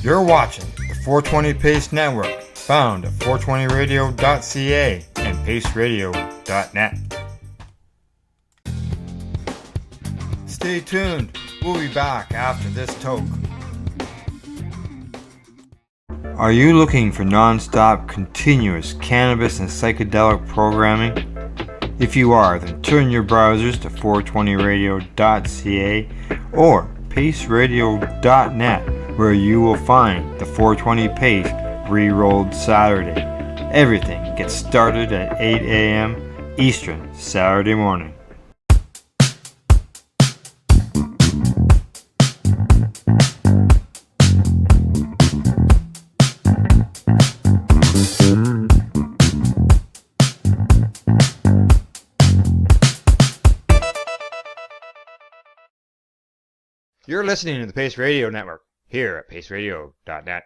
You're watching the 420 Pace Network, found at 420radio.ca and paceradio.net. Stay tuned. We'll be back after this toke. Are you looking for non-stop, continuous cannabis and psychedelic programming? If you are, then turn your browsers to 420radio.ca or paceradio.net, where you will find the 420 Pace Re-Rolled Saturday. Everything gets started at 8 a.m. Eastern Saturday morning. You're listening to the Pace Radio Network here at paceradio.net.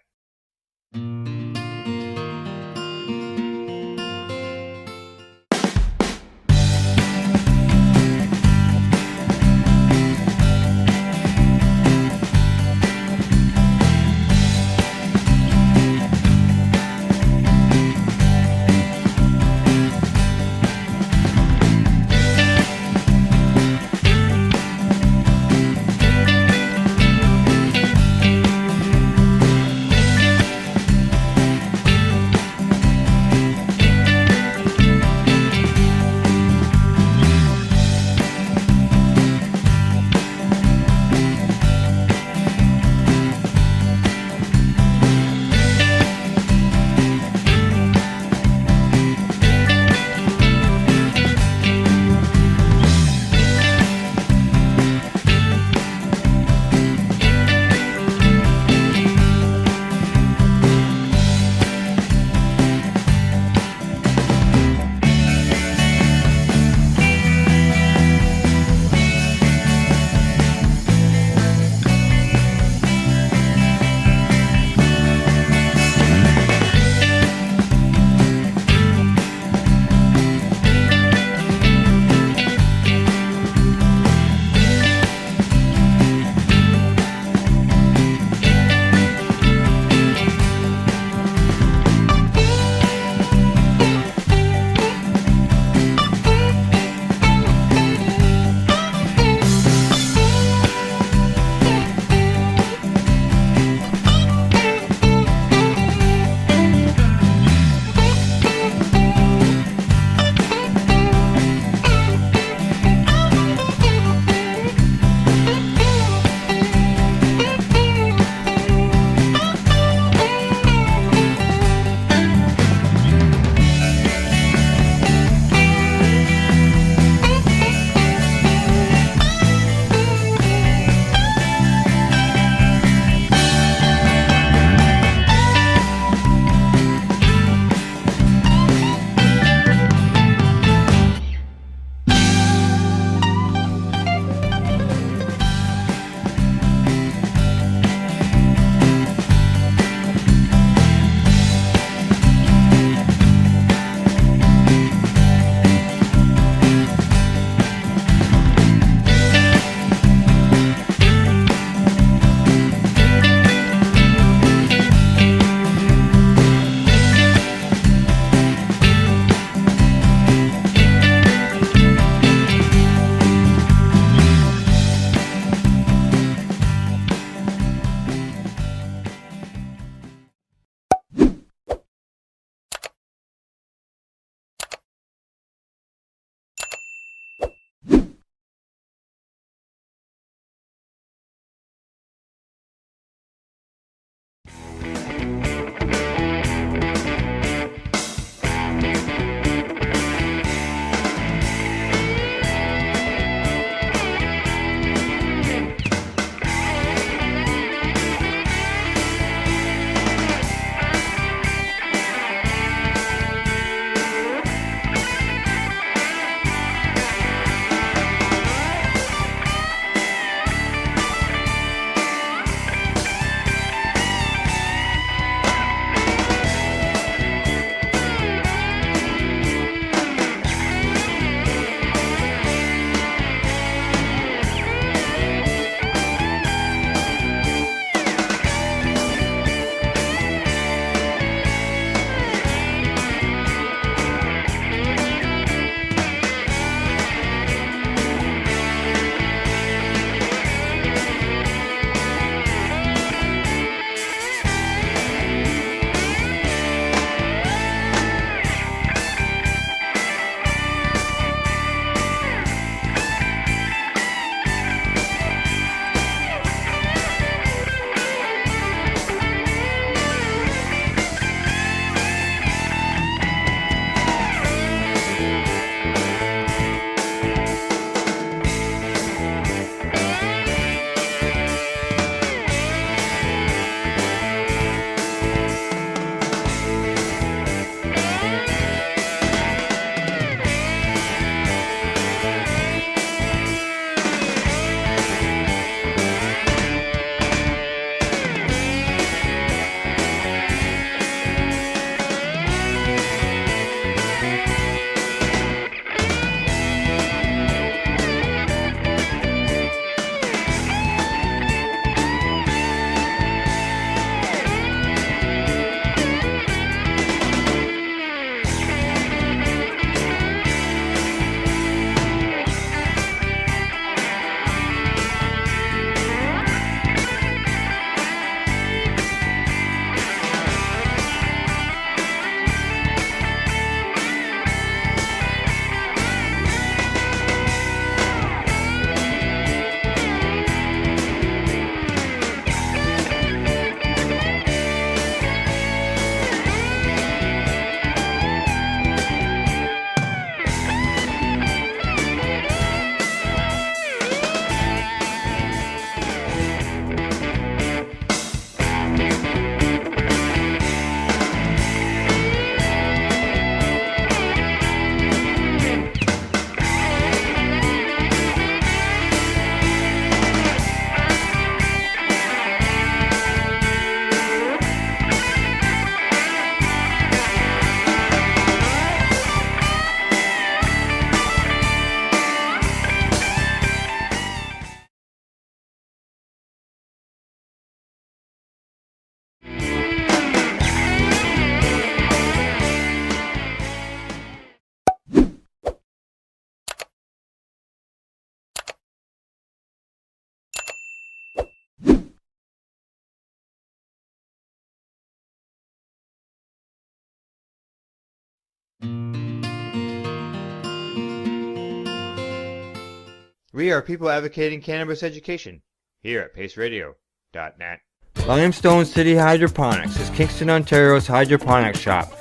We are people advocating cannabis education here at paceradio.net. Limestone City Hydroponics is Kingston, Ontario's hydroponics shop.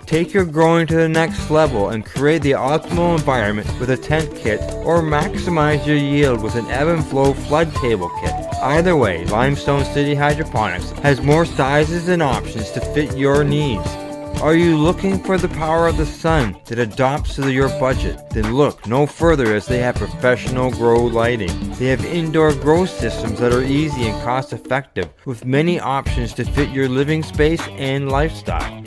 Take your growing to the next level and create the optimal environment with a tent kit, or maximize your yield with an ebb and flow flood table kit. Either way, Limestone City Hydroponics has more sizes and options to fit your needs. Are you looking for the power of the sun that adapts to your budget? Then look no further, as they have professional grow lighting. They have indoor grow systems that are easy and cost effective, with many options to fit your living space and lifestyle.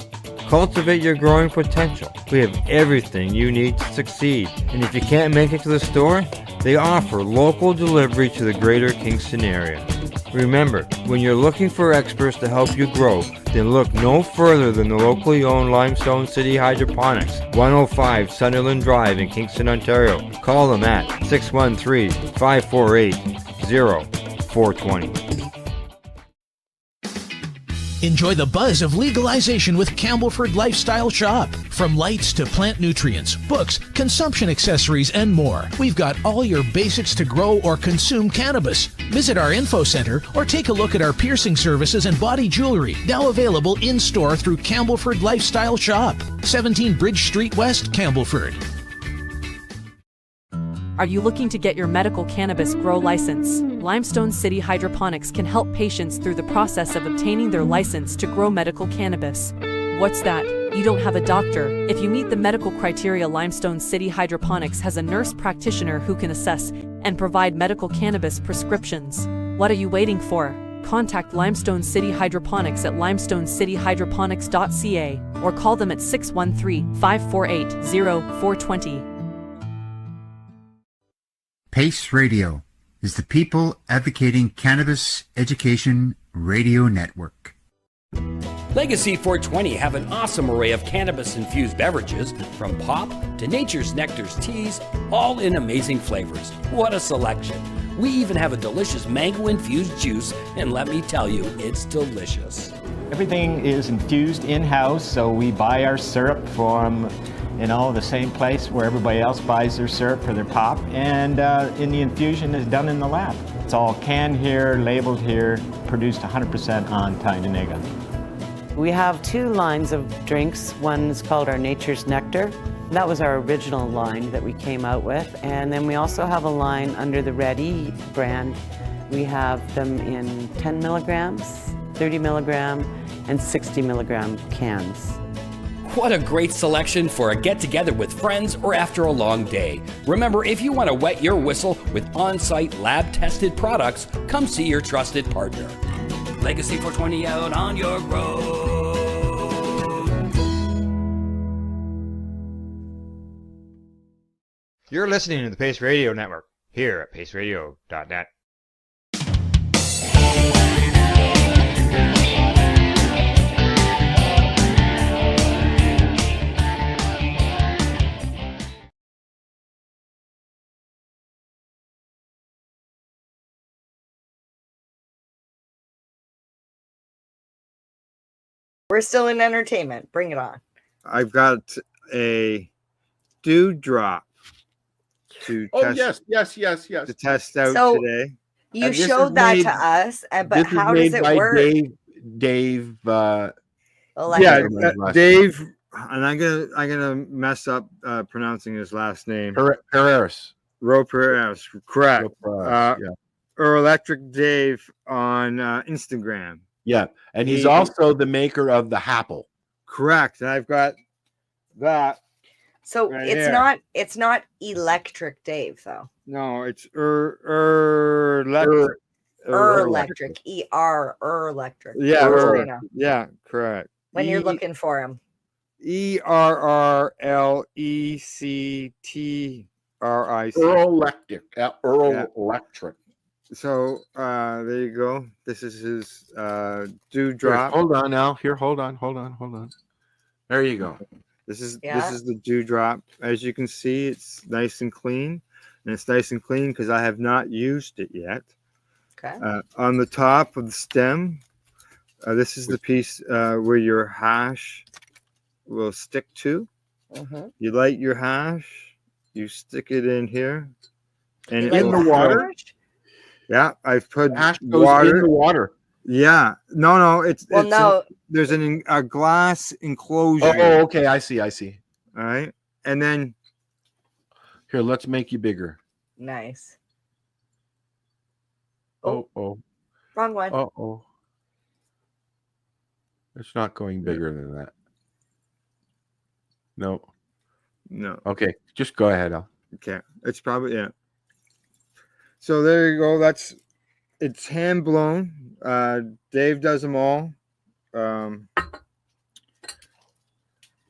Cultivate your growing potential. We have everything you need to succeed. And if you can't make it to the store, they offer local delivery to the greater Kingston area. Remember, when you're looking for experts to help you grow, then look no further than the locally owned Limestone City Hydroponics, 105 Sunderland Drive in Kingston, Ontario. Call them at 613-548-0420. Enjoy the buzz of legalization with Campbellford Lifestyle Shop. From lights to plant nutrients, books, consumption accessories, and more, we've got all your basics to grow or consume cannabis. Visit our info center or take a look at our piercing services and body jewelry, now available in-store through Campbellford Lifestyle Shop, 17 Bridge Street West, Campbellford. Are you looking to get your medical cannabis grow license? Limestone City Hydroponics can help patients through the process of obtaining their license to grow medical cannabis. What's that? You don't have a doctor? If you meet the medical criteria, Limestone City Hydroponics has a nurse practitioner who can assess and provide medical cannabis prescriptions. What are you waiting for? Contact Limestone City Hydroponics at limestonecityhydroponics.ca or call them at 613-548-0420. PACE Radio is the People Advocating Cannabis Education Radio Network. Legacy 420 have an awesome array of cannabis-infused beverages, from pop to Nature's Nectar's teas, all in amazing flavors. What a selection! We even have a delicious mango-infused juice, and let me tell you, it's delicious. Everything is infused in-house, so we buy our syrup from the same place where everybody else buys their syrup for their pop, and the infusion is done in the lab. It's all canned here, labeled here, produced 100% on Tyndonega. We have two lines of drinks. One is called our Nature's Nectar. That was our original line that we came out with, and then we also have a line under the Red E brand. We have them in 10 milligrams, 30 milligram, and 60 milligram cans. What a great selection for a get-together with friends or after a long day. Remember, if you want to wet your whistle with on-site lab-tested products, come see your trusted partner. Legacy 420 out on your road. You're listening to the Pace Radio Network here at paceradio.net. We're still in entertainment. Bring it on. I've got a dewdrop to test out today. You showed that to us, but how does it work? Dave. Dave, and I'm gonna mess up pronouncing his last name. Pereira. Pereira, correct. Or Electric Dave on Instagram. Yeah, and he's also the maker of the Happle. Correct. And I've got that. So right it's here. It's not Electric Dave though. No, it's electric. Electric. Electric. Yeah, yeah, correct. When you're looking for him. ERRLECTRIC. Electric. Electric. So there you go. This is his dewdrop. Hold on now. Here, hold on. There you go. This is the dewdrop. As you can see, it's nice and clean, and it's nice and clean because I have not used it yet. Okay. On the top of the stem, this is the piece where your hash will stick to. Mm-hmm. You light your hash, you stick it in here, And in the water. Yeah, I've put Hash goes in the water. Yeah, no, Well, no. There's a glass enclosure. Oh, okay, I see. All right, and then here, let's make you bigger. Nice. Oh, Wrong one. oh. It's not going bigger than that. No. Okay, just go ahead, Al. Okay, it's probably So there you go. It's hand blown. Dave does them all.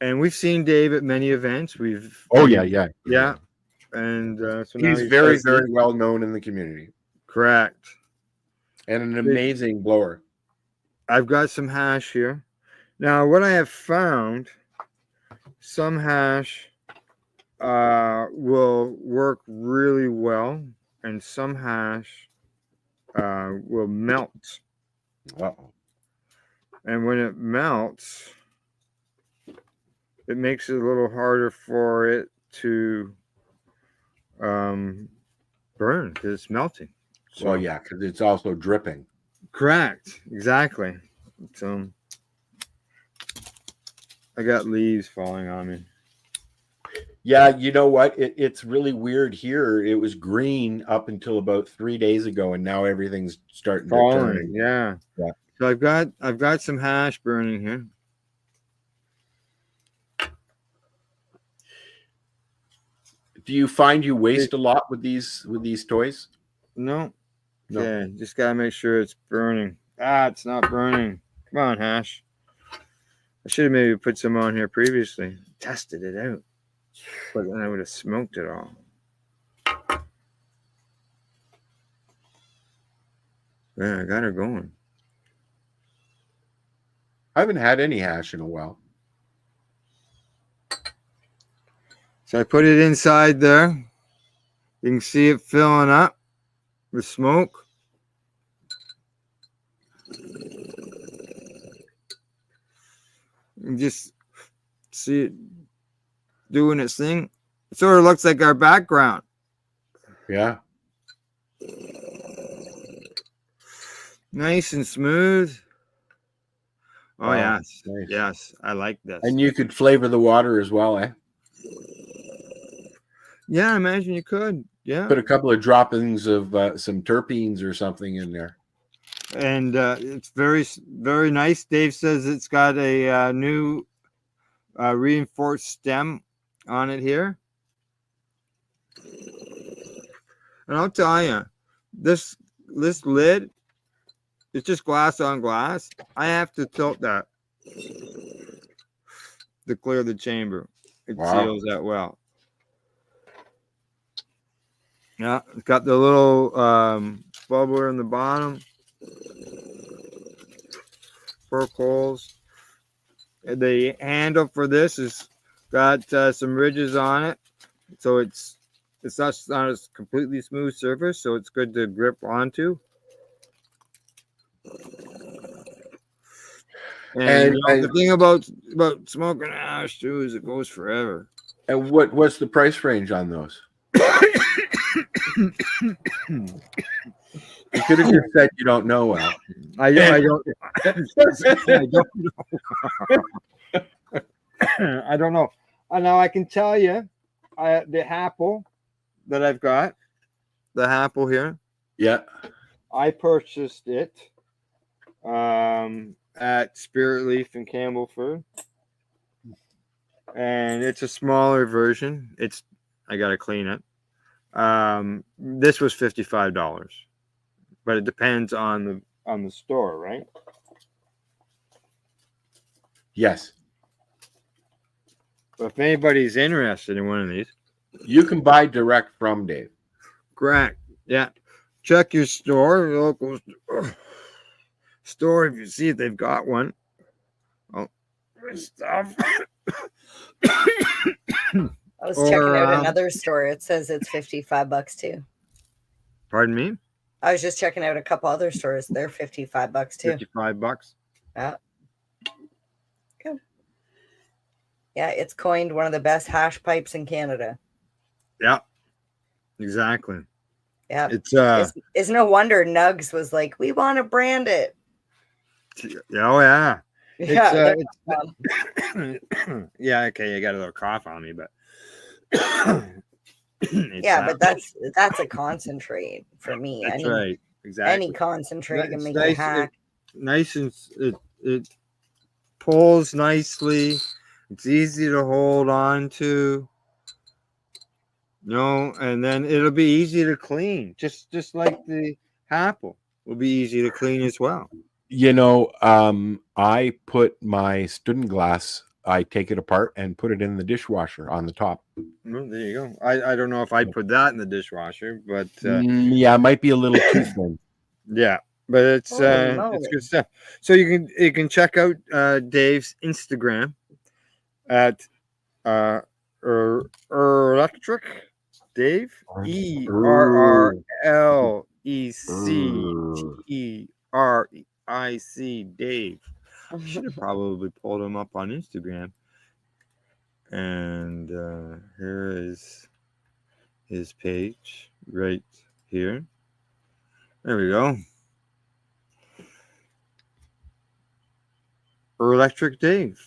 And we've seen Dave at many events. Yeah. And so he's very, very well known in the community. Correct. And an amazing blower. I've got some hash here. Now, what I have found, some hash will work really well, and some hash will melt. Uh-oh. And when it melts, it makes it a little harder for it to burn because it's melting. So, well, yeah, because it's also dripping. Correct. Exactly. So I got leaves falling on me. Yeah, you know what? It's really weird here. It was green up until about 3 days ago, and now everything's starting to turn. Yeah. So I've got some hash burning here. Do you find you waste a lot with these toys? No. Okay, just gotta make sure it's burning. It's not burning. Come on, hash. I should have maybe put some on here previously. Tested it out. But then I would have smoked it all. Yeah, I got her going. I haven't had any hash in a while. So I put it inside there. You can see it filling up with smoke. You just see it doing its thing. It sort of looks like our background. Yeah. Nice and smooth. Oh, yes. Nice. Yes, I like this. And you could flavor the water as well, eh? Yeah, I imagine you could. Yeah. Put a couple of droppings of some terpenes or something in there. And it's very, very nice. Dave says it's got a new reinforced stem on it here. And I'll tell you, this lid, it's just glass on glass. I have to tilt that to clear the chamber. It seals that well. Yeah, it's got the little bubbler in the bottom. Fork holes. The handle for this has got some ridges on it, so it's not a completely smooth surface, so it's good to grip onto. And the thing about smoking hash too is it goes forever. And what's the price range on those? You could have just said you don't know, Al. I don't. I don't know. I don't know. Now I can tell you, the apple that I've got, the apple here. Yeah. I purchased it at Spirit Leaf in Campbellford, and it's a smaller version. I gotta clean it. This was $55, but it depends on the store, right? Yes. But if anybody's interested in one of these, you can buy direct from Dave. Correct. Yeah. Check your store, your local store, if you see if they've got one. Oh, stuff. I was checking out another store. It says it's $55 too. Pardon me? I was just checking out a couple other stores. They're $55 too. $55. Yeah. Good. Yeah, it's coined one of the best hash pipes in Canada. Yeah. Exactly. Yeah. It's It's no wonder Nugs was like, we want to brand it. oh yeah. Yeah. Yeah, okay, you got a little cough on me, but yeah, but that's a concentrate for me. That's right. Exactly. Any concentrate can It's make nice, you hack. nice and it pulls nicely. It's easy to hold on to. And then it'll be easy to clean. Just like the apple will be easy to clean as well. I put my student glass, I take it apart and put it in the dishwasher on the top. Well, there you go. I don't know if I'd put that in the dishwasher, but yeah, it might be a little too thin. Yeah, but it's good stuff. So you can check out Dave's Instagram at Electric Dave, ERRLECTERIC Dave. Should have probably pulled him up on Instagram. And here is his page right here. There we go. Electric Dave.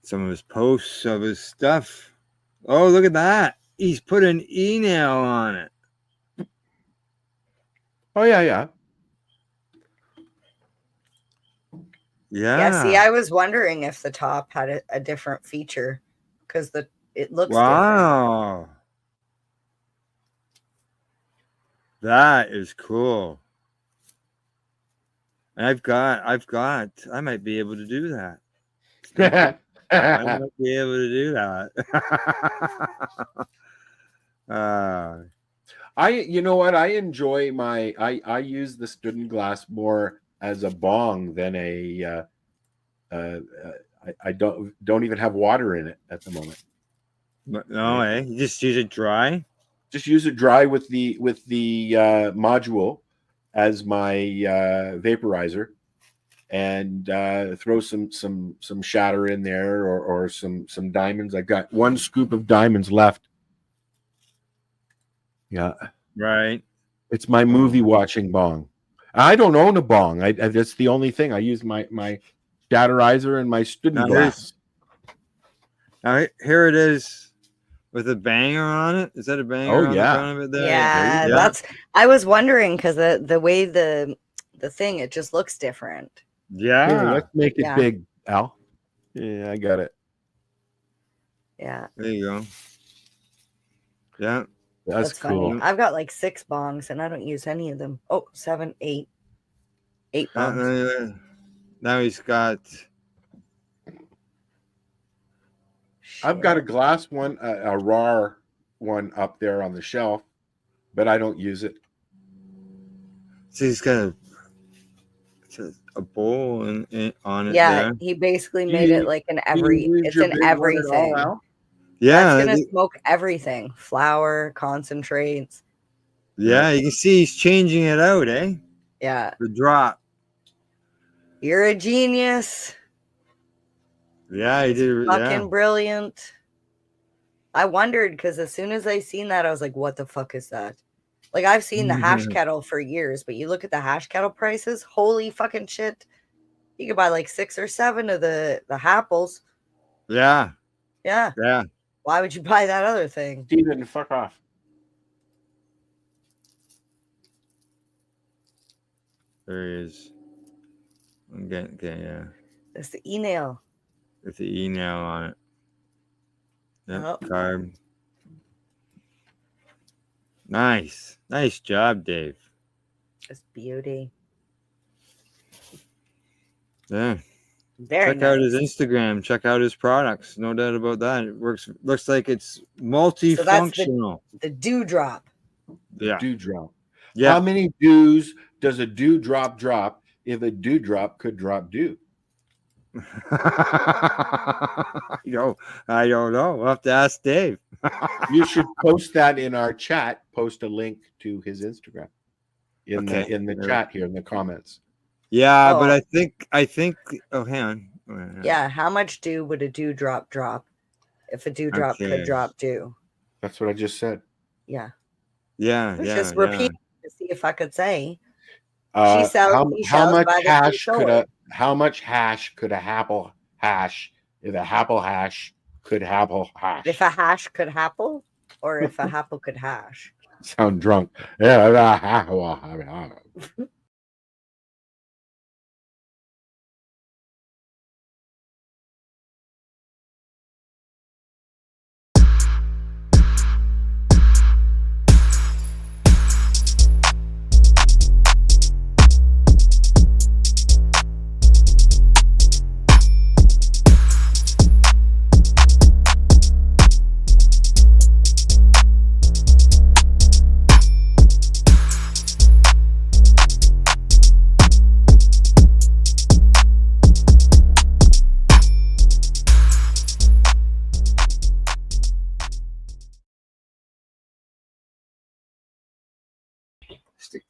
Some of his posts of his stuff. Oh, look at that. He's put an e-nail on it. Oh, yeah. Yeah, see, I was wondering if the top had a different feature because it looks wow. Different. That is cool. I might be able to do that. I might be able to do that. You know what? I enjoy I use the student glass more as a bong than I don't even have water in it at the moment. But no, you just use it dry. Just use it dry with the module as my vaporizer, and throw some shatter in there or some diamonds. I've got 1 scoop of diamonds left. Yeah, right. It's my movie watching bong. I don't own a bong. That's the only thing. I use my shatterizer and my student glass. Now here it is with a banger on it. Is that a banger? Oh, on yeah. the front of it there? Yeah, that's. I was wondering because the way the thing, it just looks different. Yeah. Here, let's make it big, Al. Yeah, I got it. Yeah. There you go. Yeah. That's cool. Funny. I've got like 6 bongs and I don't use any of them. Oh, 7, 8. 8 bongs. Now he's got. I've got a glass one, a raw one up there on the shelf, but I don't use it. So he's got a bowl on it. Yeah, there. he basically made it like an everything. Yeah, it's gonna smoke everything. Flour, concentrates. Yeah, you can see he's changing it out, eh? Yeah. The drop. You're a genius. Yeah, he did. Fucking brilliant. I wondered because as soon as I seen that, I was like, what the fuck is that? Like, I've seen the hash kettle for years, but you look at the hash kettle prices, holy fucking shit. You could buy like 6 or 7 of the Happles. Yeah. Yeah. Yeah. Why would you buy that other thing? Steven, fuck off. There he is. Okay, yeah. That's the e-nail. With the e-nail on it. Yep, Oh. Carb. Nice. Nice job, Dave. Just beauty. Yeah. Very Check out his Instagram. Check out his products. No doubt about that. It looks like it's multifunctional. So the dewdrop. Yeah. Dewdrop. Yeah. How many dews does a dewdrop drop if a dewdrop could drop dew? I don't know. We'll have to ask Dave. You should post that in our chat. Post a link to his Instagram in the chat here in the comments. Yeah, but I think. Oh, hang on. Yeah, how much dew would a dewdrop drop if a dewdrop could drop dew? That's what I just said. Yeah. Yeah, I was yeah, just yeah. repeating to see if I could say. She sells how seashells much by the hash could seashore. how much hash could a apple hash if a apple hash could apple hash? If a hash could happle, or if a happle could hash. Sound drunk. Yeah.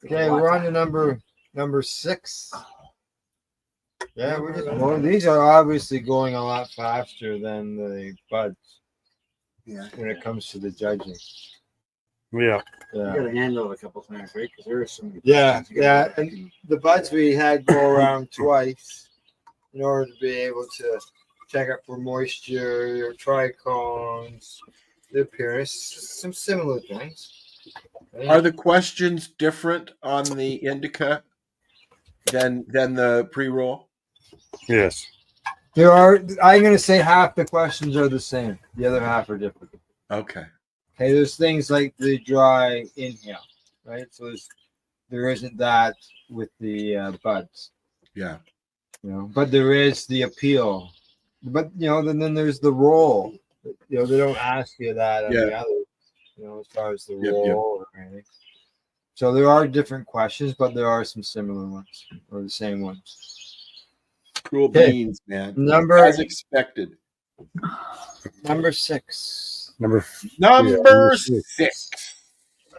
Okay, we're on to number 6. Yeah, well, these are obviously going a lot faster than the buds. Yeah. When it comes to the judging. Yeah. You got to handle it a couple times, right? Because there are some. Yeah, yeah. And the buds we had go around twice in order to be able to check up for moisture, trichomes, the appearance, some similar things. Are the questions different on the indica than the pre-roll? Yes. There are. I'm going to say half the questions are the same. The other half are different. Okay. Okay. There's things like the dry inhale, right? So there isn't that with the buds. Yeah. You know, but there is the appeal. But you know, then there's the roll. You know, they don't ask you that on the other. You know, as far as the roll or anything. So there are different questions, but there are some similar ones or the same ones. Cool beans, man. As expected. Number 6. Number 6.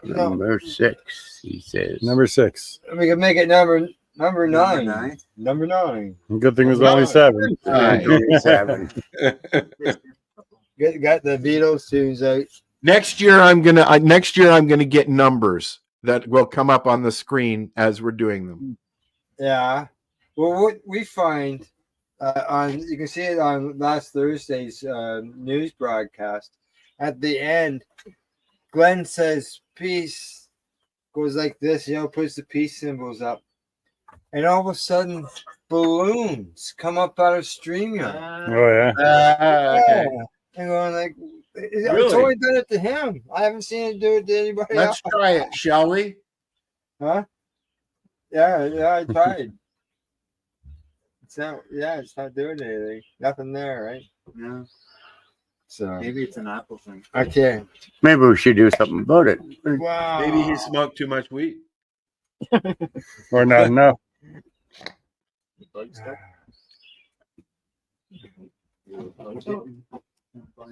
Number 6, he says. Number 6. We can make it number 9. Number 9. Good thing it was only 7. Only 7. Got the Beatles tunes out. Next year I'm gonna get numbers that will come up on the screen as we're doing them. Yeah. Well, what we find you can see it on last Thursday's news broadcast. At the end, Glenn says peace, goes like this, you know, puts the peace symbols up. And all of a sudden, balloons come up out of StreamYard. Oh, yeah. Okay. And going like, Really? it's only done it to him. I haven't seen it do it to anybody else. Let's try it, shall we? Huh? Yeah, I tried. It's not doing anything. Nothing there, right? Yeah. So maybe it's an Apple thing. Okay. Maybe we should do something about it. Wow. Maybe he smoked too much weed. Or not enough.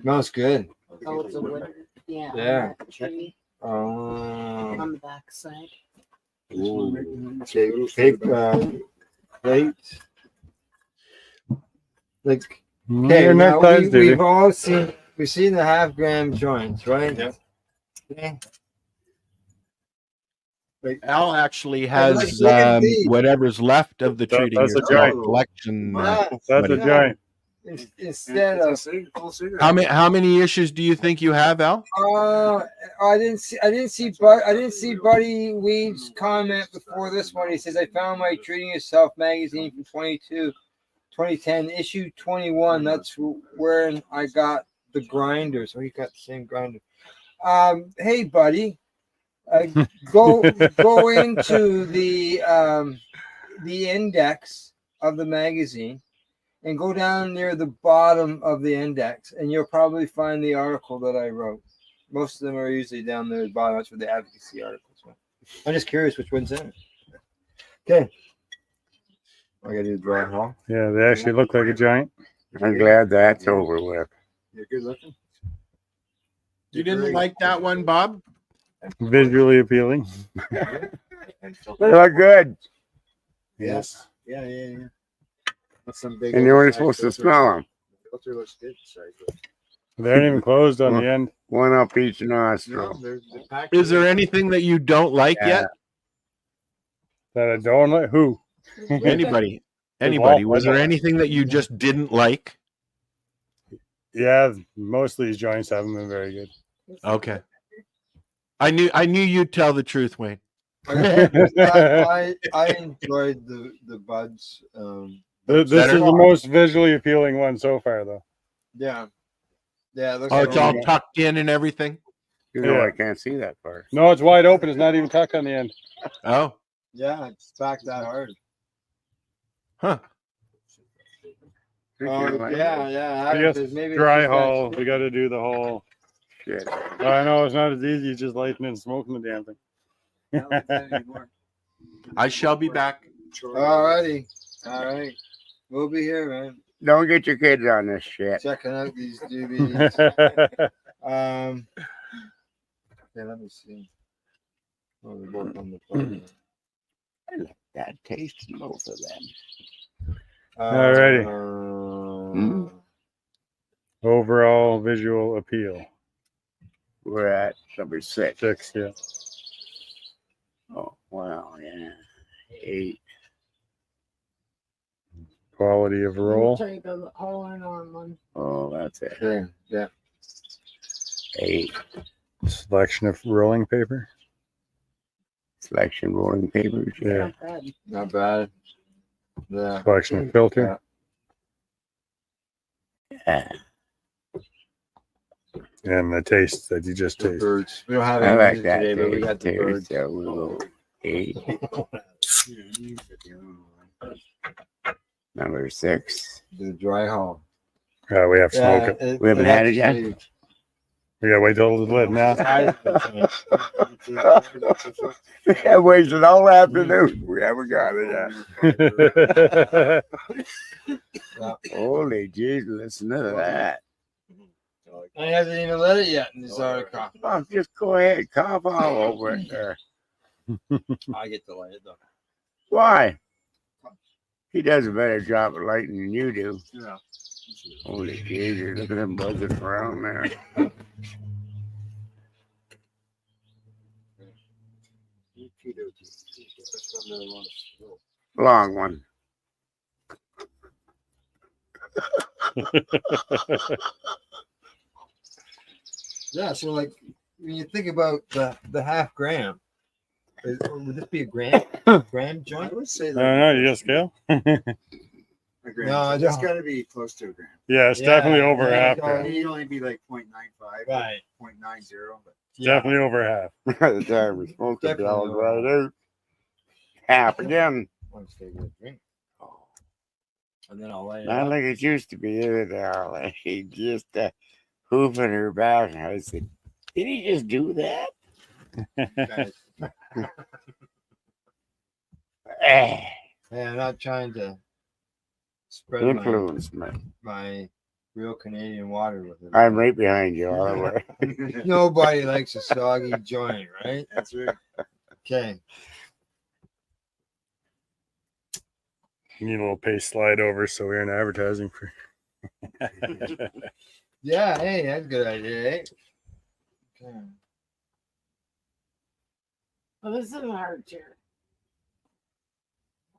Smells good. Oh, it's a wood. Yeah. Yeah. Tree On on the back side. Plate. Like, Okay, okay, now we've all seen the half-gram joints, right? Yeah. Okay. Al actually has whatever's left of the treating That's a yourself giant collection. That's a giant. Instead of how many issues do you think you have, Al? I didn't see Buddy Weed's comment before this one. He says, I found my Treating Yourself magazine from 2010, issue 21. That's where I got the grinder. So he got the same grinder. Hey, buddy, go into the index of the magazine and go down near the bottom of the index, and you'll probably find the article that I wrote. Most of them are usually down there at the bottom. That's where the advocacy articles are. I'm just curious which one's in it. Okay. I gotta do the dry haul. Yeah, they actually look like a giant. I'm glad that's over with. You're good looking. You didn't like that one, Bob? Visually appealing. They look good. Yes. Yeah. That's some big. And you weren't supposed to smell them. Filter looks good. Sorry. They aren't even closed on the end. One up each nostril. Is there anything that you don't like yet? That I don't like. Who? Anybody? Well, Was I there don't- anything that you just didn't like? Yeah, most of these joints haven't been very good. Okay. I knew you'd tell the truth, Wayne. I enjoyed the buds. This is the most visually appealing one so far, though. Yeah. Yeah. It looks Oh, it's all really- tucked in and everything. You know, Yeah. I can't see that far. No, it's wide open. It's not even tucked on the end. Oh, Yeah, it's back that hard. huh. Oh, yeah. I guess Maybe dry it's just haul. We got to do the whole. Shit. I know it's not as easy as just lighting and smoking the damn thing. I shall be back. Alrighty. All right. We'll be here, man. Don't get your kids on this shit. Checking out these DVDs. Yeah, let me see. Oh, they're both on the phone. I like that taste in both of them. Alrighty. Hmm? Overall visual appeal. We're at number 6. 6, yeah. Oh, wow, yeah. 8. Quality of roll. Take a all in on one. Oh, that's it. Yeah. 8. Selection of rolling paper. Selection rolling papers. Yeah. Not bad. Not bad. Yeah. Selection of filter. Yeah. And the taste that you just The tasted. birds. We don't have I any like music that today, but we got taste the too. birds. So we'll go 8. Number 6. The dry haul. We have to smoke it. We haven't had it yet? We gotta wait till it's lit now. I wasted all afternoon. We haven't got it yet. Holy jeez, listen to that. I hasn't even let it yet in this article. Oh, just go ahead, cough all over it there. I get to light it though. Why? He does a better job at lighting than you do. Yeah. Holy jeez, look at them buzzing around there. Long one. Yeah, so like when you think about the half gram, would this be a gram joint? I would say I don't know. You got scale? a gram. No, It's got to be close to a gram. Yeah, it's definitely over half. It Gram. need only be like 0.95, Right. 0.90, but Definitely over half. The time we smoked it all right out. Half again. Once they get a drink. And then I'll lay it Not up. like it used to be either now. He just hoofing her back. I said, did he just do that? Hey, I'm not trying to spread Influence me. my real Canadian water with it. I'm right behind you all the way. Nobody likes a soggy joint, right? that's right. Okay. You need a little paste slide over so we aren't advertising for. Yeah, hey, that's a good idea, eh? Okay. Well, this is a hard chair.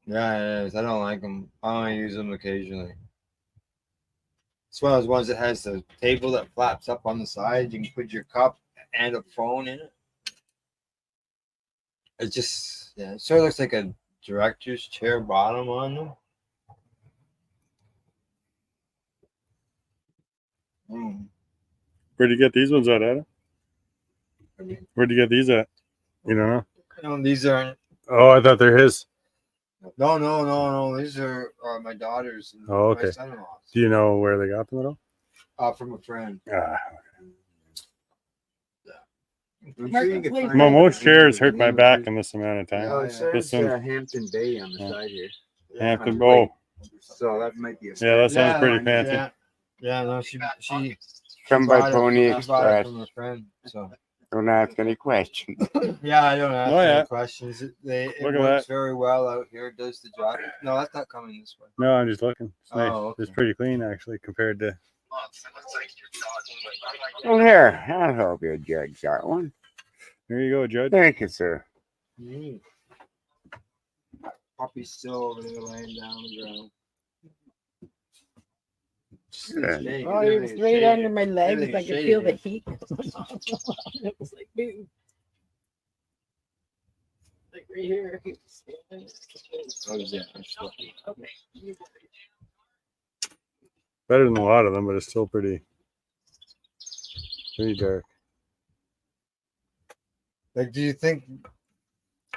Yeah, it is. I don't like them. I only use them occasionally. It's one of those ones that has the table that flaps up on the side. You can put your cup and a phone in it. It just, yeah, it sort of looks like a director's chair bottom on them. Where'd you get these ones at, Adam? Where'd you get these at? You don't know? No, these aren't. Oh, I thought they're his. No. These are my daughter's and Oh, my okay. son-in-law's. Do you know where they got them at all? From a friend. Ah, I'm sure you can find well, it. most chairs hurt my back in this amount of time. Oh, it This says one, Hampton Bay on the side here. Hampton. Oh, So that might be a yeah, that sounds pretty fancy. Yeah, no, she Come by bought it- Pony she bought it Express. from a friend. So Don't ask any questions. yeah, I don't ask Oh, yeah. any questions. It Look at works that. very well out here. It does the job. No, that's not coming this way. No, I'm just looking. It's nice. Oh, okay. It's pretty clean actually compared to Oh, here, I'll help you, Judge. That one. There you go, Judge. Thank you, sir. Puppy's still over there laying down on the ground. Good. Oh, he was right under my legs. I could feel the heat. It was like, boom. Like right here. He was standing. Okay. Better than a lot of them, but it's still pretty dark. Like, do you think?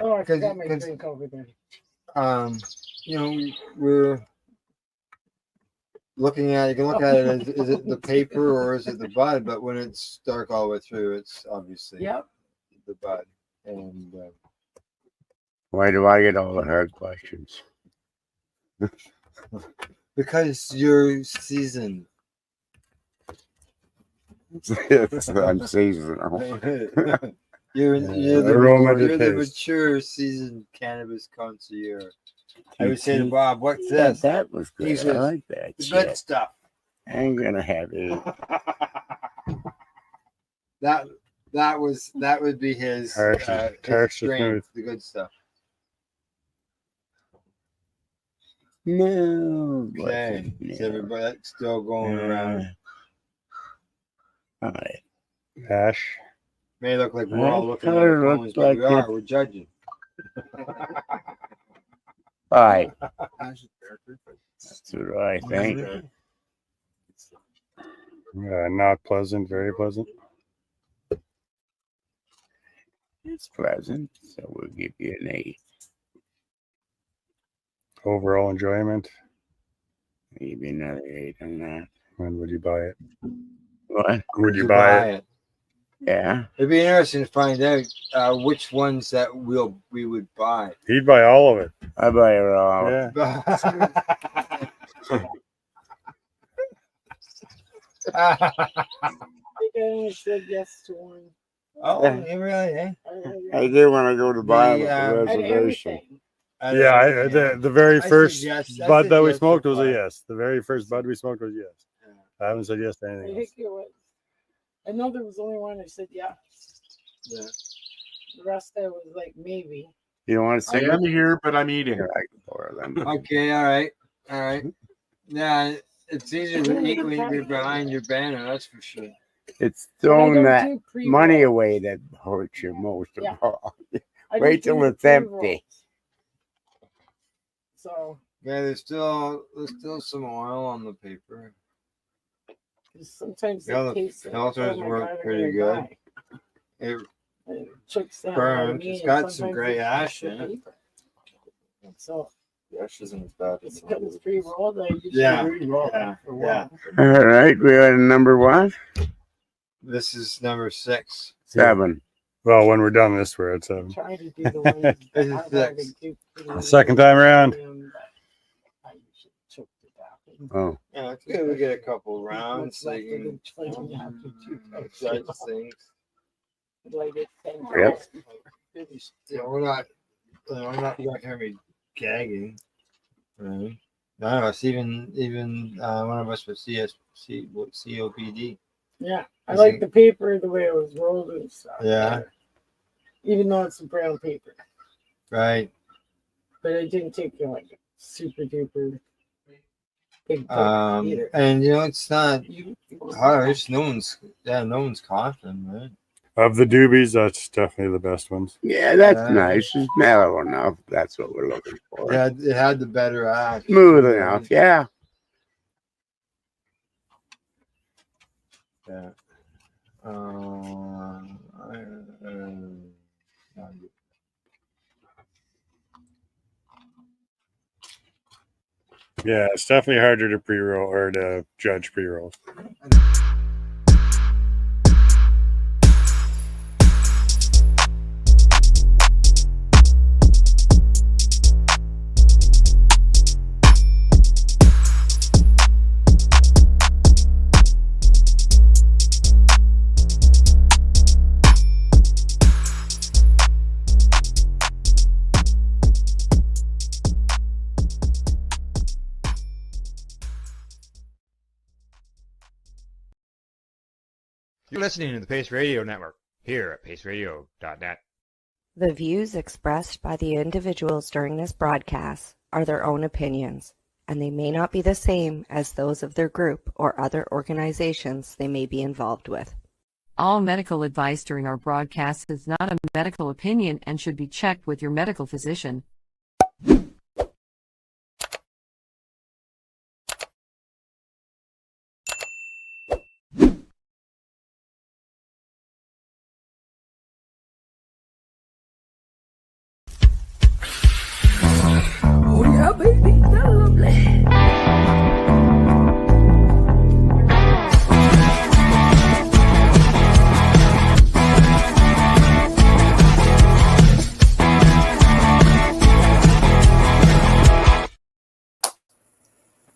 Oh, I forgot my drink over there. You know, we're looking at. You can look at it as is it the paper or is it the bud? But when it's dark all the way through, it's obviously the bud. And Why do I get all the hard questions? because you're seasoned. I'm seasonal. You're the mature seasoned cannabis connoisseur. I would say to Bob, "What's this?" That was good. He I says, like that. "The shit. good stuff." I ain't gonna have it. That would be his strain, the good stuff. No. Okay, is everybody that's still going around? All right. Hash. May look like we're all looking at our phones, but we are. We're judging. All right. That's what I think. Not pleasant, very pleasant. It's pleasant, so we'll give you an 8. Overall enjoyment. Maybe another 8 on that. When would you buy it? What? Would you buy it? Yeah. It'd be interesting to find out which ones that we would buy. He'd buy all of it. I buy it all. Yeah. I think I only said yes to one. Oh, you really? Eh? I do when I go to buy them at the reservation. Yeah, the very first bud that we smoked was a yes. The very first bud we smoked was yes. I haven't said yes to I anything think else. it was. I know there was only one I said yeah. Yeah. The rest I was like maybe. You don't want to I say am here, but I'm eating. I can pour them. Okay, all right. Yeah, it's easier to eat when you're behind your banner, that's for sure. It's throwing that money away that hurts you most of all. Wait till it's empty. So yeah, there's still some oil on the paper. Sometimes the filters work pretty good. It burns. It's got some gray ash in it. So the ash isn't as bad. It's pre-rolled. I usually re-roll it for a while. All right, we got a number what? This is number 6. 7. Well, when we're done this, we're at 7. Trying to do the ones this is 6. Second time around. Oh. Yeah, it's good. We get a couple rounds so you can judge things. Yep. We're not you don't hear me gagging. Right? None of us, even one of us with COPD. Yeah, I like the paper the way it was rolled and stuff. Yeah. Even though it's a brown paper. Right. But I didn't take like super duper big either. And it's not harsh. No one's coughing, right? Of the doobies, that's definitely the best ones. Yeah, that's nice. It's mellow enough. That's what we're looking for. Yeah, it had the better ash. Smooth enough, yeah. Yeah. Yeah, it's definitely harder to pre-roll or to judge pre-rolls. You're listening to the Pace Radio Network here at paceradio.net. The views expressed by the individuals during this broadcast are their own opinions, and they may not be the same as those of their group or other organizations they may be involved with. All medical advice during our broadcast is not a medical opinion and should be checked with your medical physician. Oh yeah, baby, that's lovely.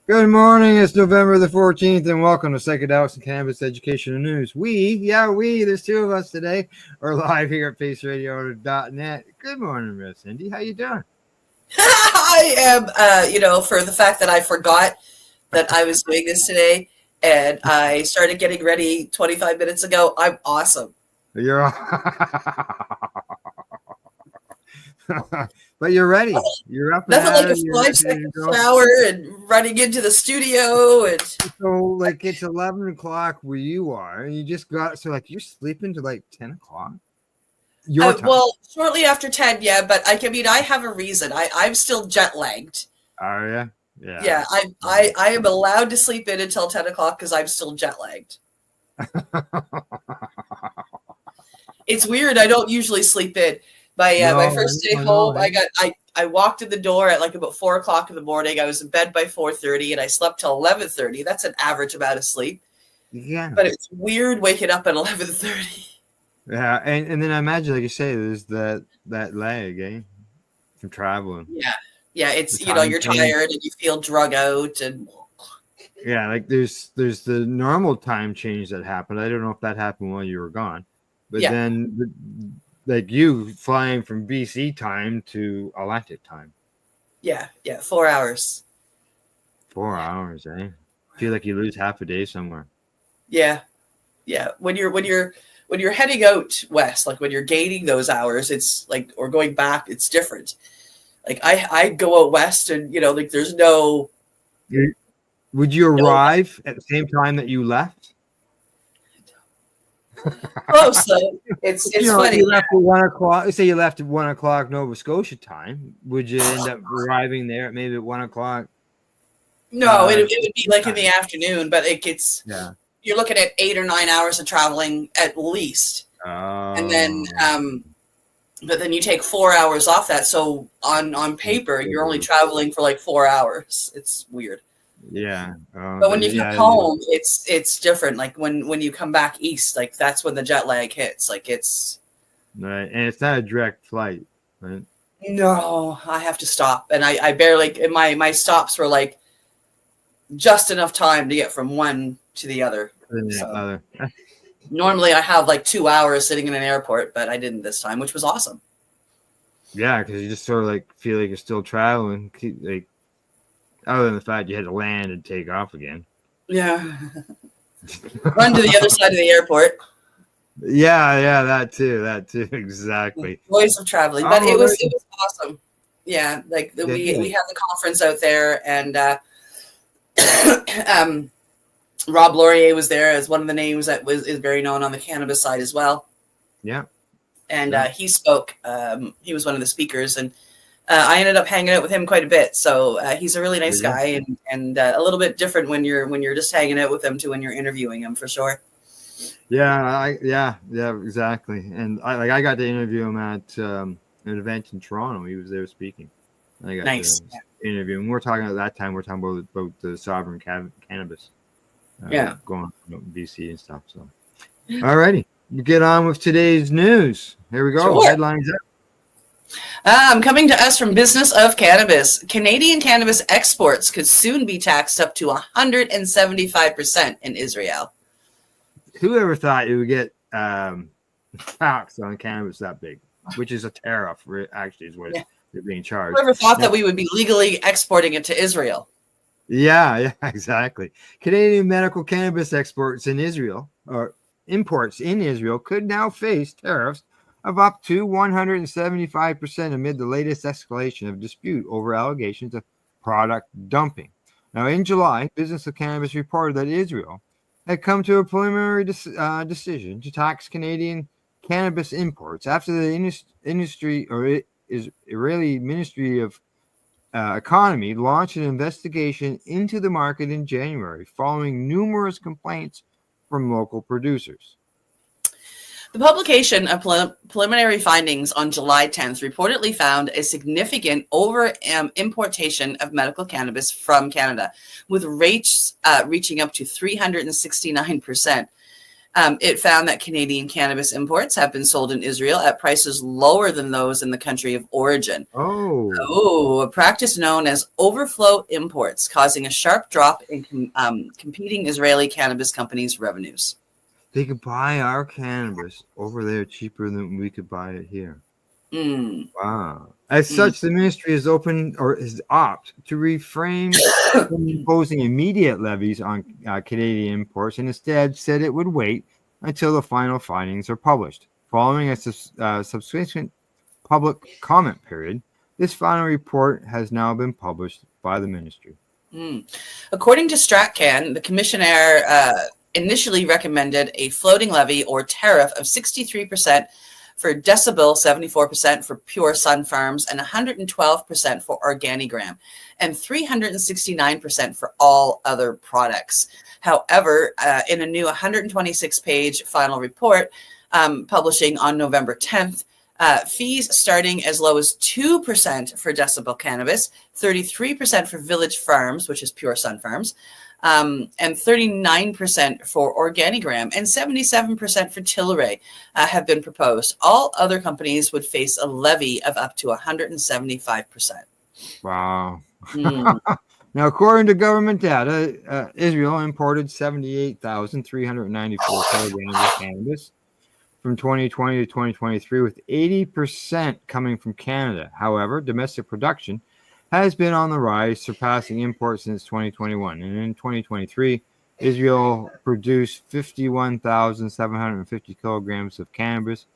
Good morning, it's November the 14th, and welcome to Psychedelics and Cannabis Educational News. There's two of us today, are live here at paceradio.net. Good morning, Miss Cindy. How you doing? I am, for the fact that I forgot that I was doing this today, and I started getting ready 25 minutes ago, I'm awesome. You're But you're ready. You're up. Nothing like a 5-second shower and running into the studio. And so, it's 11 o'clock where you are, and you just got, so, you're sleeping to, 10 o'clock? Your time. Well, shortly after 10, yeah, but I have a reason. I'm still jet lagged. Are you? Yeah. Yeah, I am allowed to sleep in until 10 o'clock because I'm still jet lagged. It's weird. I don't usually sleep in. My first day home, I walked in the door at about 4 o'clock in the morning. I was in bed by 4:30, and I slept till 11:30. That's an average amount of sleep. Yeah. But it's weird waking up at 11:30. Yeah, and then I imagine, like you say, there's that lag, from traveling. Yeah. It's you're tired and you feel drug out, and yeah, there's the normal time change that happened. I don't know if that happened while you were gone, but then you flying from BC time to Atlantic time. Yeah, 4 hours. 4 hours, eh? Feel like you lose half a day somewhere. Yeah. When you're heading out west, when you're gaining those hours, it's or going back, it's different. I go out west, and there's no. Would you arrive at the same time that you left? Close, though. It's funny. You left at 1 o'clock. Say you left at 1 o'clock Nova Scotia time. Would you end up arriving there at maybe at 1 o'clock? No, it would be in the afternoon, but it gets. Yeah. You're looking at 8 or 9 hours of traveling at least, and then but then you take 4 hours off that. So on paper, you're only traveling for 4 hours. It's weird. Yeah. But when you come home, it's different. When you come back east, that's when the jet lag hits. It's right, and it's not a direct flight, right? No, I have to stop, and I barely. My stops were just enough time to get from one to the other. So, normally, I have 2 hours sitting in an airport, but I didn't this time, which was awesome. Yeah, because you just sort of feel like you're still traveling. Other than the fact you had to land and take off again. Yeah. Run to the other side of the airport. Yeah, that too, exactly. Joys of traveling, but it was awesome. Yeah, we had the conference out there, and Rob Laurier was there as one of the names that is very known on the cannabis side as well. Yeah. And he spoke. He was one of the speakers, and I ended up hanging out with him quite a bit. So he's a really nice guy, and a little bit different when you're just hanging out with him to when you're interviewing him, for sure. Yeah, exactly. And I got to interview him at an event in Toronto. He was there speaking. I got to interview him. We're talking about about the sovereign cannabis. Going on BC and stuff. So, alrighty, we get on with today's news. Here we go. Sure. Headlines up. Coming to us from Business of Cannabis, Canadian cannabis exports could soon be taxed up to 175% in Israel. Who ever thought you would get tax on cannabis that big, which is a tariff, actually, is what they're being charged. Whoever thought that we would be legally exporting it to Israel? Yeah, exactly. Canadian medical cannabis exports in Israel, or imports in Israel could now face tariffs of up to 175% amid the latest escalation of dispute over allegations of product dumping. Now, in July, Business of Cannabis reported that Israel had come to a preliminary decision to tax Canadian cannabis imports after the Israeli Ministry of Economy launched an investigation into the market in January, following numerous complaints from local producers. The publication of preliminary findings on July 10th reportedly found a significant over-importation of medical cannabis from Canada, with rates reaching up to 369%. It found that Canadian cannabis imports have been sold in Israel at prices lower than those in the country of origin. Oh, a practice known as overflow imports, causing a sharp drop in competing Israeli cannabis companies' revenues. They could buy our cannabis over there cheaper than we could buy it here. Wow. As such, the ministry has opted to refrain from imposing immediate levies on Canadian imports and instead said it would wait until the final findings are published. Following a subsequent public comment period, this final report has now been published by the ministry. According to StratCan, the commissioner initially recommended a floating levy or tariff of 63% for decibel, 74% for pure sun farms, and 112% for Organigram, and 369% for all other products. However, in a new 126-page final report publishing on November 10th, fees starting as low as 2% for decibel cannabis, 33% for village farms, which is pure sun farms, and 39% for Organigram and 77% for Tilray have been proposed. All other companies would face a levy of up to 175%. Wow. Now, according to government data, Israel imported 78,394 kilograms of cannabis from 2020 to 2023, with 80% coming from Canada. However, domestic production has been on the rise, surpassing imports since 2021. And in 2023, Israel produced 51,750 kilograms of cannabis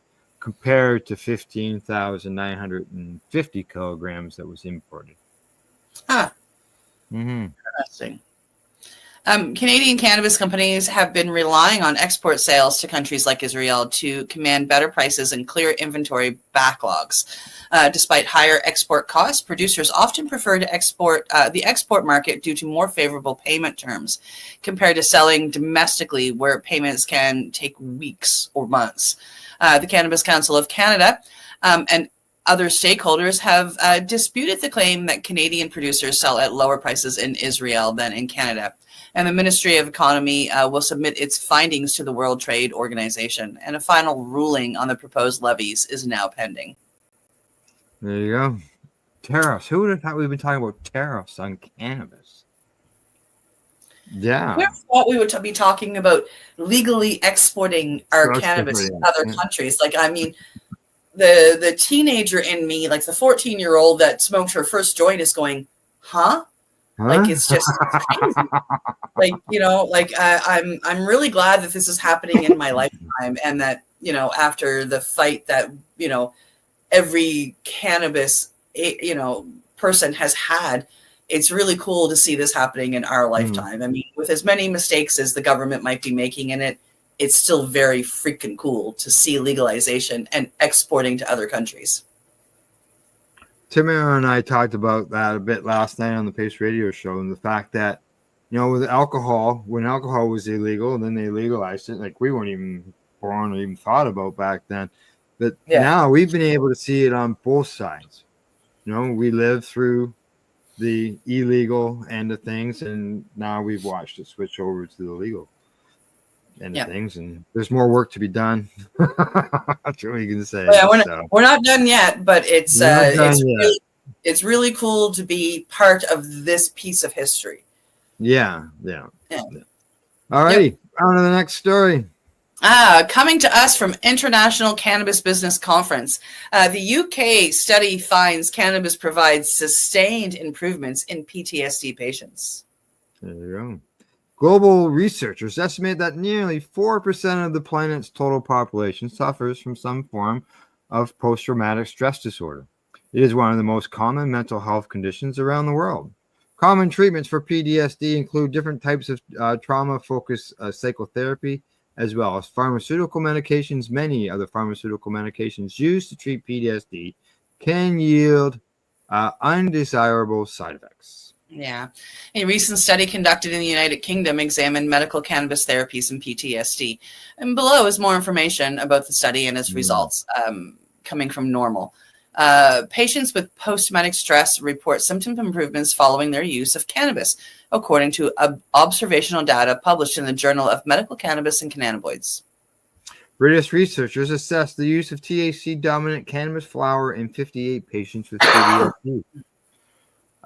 compared to 15,950 kilograms that was imported. Interesting. Canadian cannabis companies have been relying on export sales to countries like Israel to command better prices and clear inventory backlogs. Despite higher export costs, producers often prefer to export the export market due to more favorable payment terms compared to selling domestically, where payments can take weeks or months. The Cannabis Council of Canada and other stakeholders have disputed the claim that Canadian producers sell at lower prices in Israel than in Canada. And the Ministry of Economy will submit its findings to the World Trade Organization, and a final ruling on the proposed levies is now pending. There you go. Tariffs. Who would have thought we've been talking about tariffs on cannabis? Yeah. We thought we would be talking about legally exporting our cannabis to other countries. Like, I mean, the teenager in me, like the 14-year-old that smoked her first joint, is going, huh? Like, it's just crazy. Like, you know, like I'm really glad that this is happening in my lifetime, and that, you know, after the fight that, you know, every cannabis, you know, person has had, it's really cool to see this happening in our lifetime. I mean, with as many mistakes as the government might be making in it, it's still very freaking cool to see legalization and exporting to other countries. Timur and I talked about that a bit last night on the Pace Radio show, and the fact that, you know, with alcohol, when alcohol was illegal, and then they legalized it, like we weren't even born or even thought about back then. But now we've been able to see it on both sides. You know, we lived through the illegal end of things, and now we've watched it switch over to the legal end of things, and there's more work to be done. That's what we can say. Yeah, we're not done yet, but it's really cool to be part of this piece of history. Yeah. All righty, on to the next story. Coming to us from International Cannabis Business Conference, the UK study finds cannabis provides sustained improvements in PTSD patients. There you go. Global researchers estimate that nearly 4% of the planet's total population suffers from some form of post-traumatic stress disorder. It is one of the most common mental health conditions around the world. Common treatments for PTSD include different types of trauma-focused psychotherapy, as well as pharmaceutical medications. Many of the pharmaceutical medications used to treat PTSD can yield undesirable side effects. Yeah. A recent study conducted in the United Kingdom examined medical cannabis therapies and PTSD. And below is more information about the study and its results coming from Normal. Patients with post-traumatic stress report symptom improvements following their use of cannabis, according to observational data published in the Journal of Medical Cannabis and Cannabinoids. British researchers assessed the use of THC-dominant cannabis flower in 58 patients with PTSD.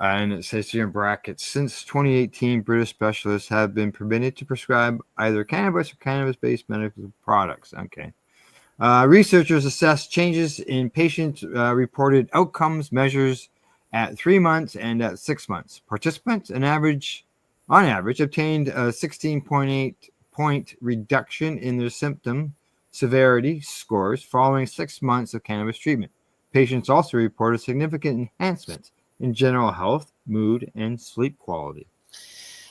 And it says here in brackets, since 2018, British specialists have been permitted to prescribe either cannabis or cannabis-based medical products. Okay. Researchers assessed changes in patient-reported outcomes measures at 3 months and at 6 months. Participants, on average, obtained a 16.8-point reduction in their symptom severity scores following 6 months of cannabis treatment. Patients also reported significant enhancements in general health, mood, and sleep quality.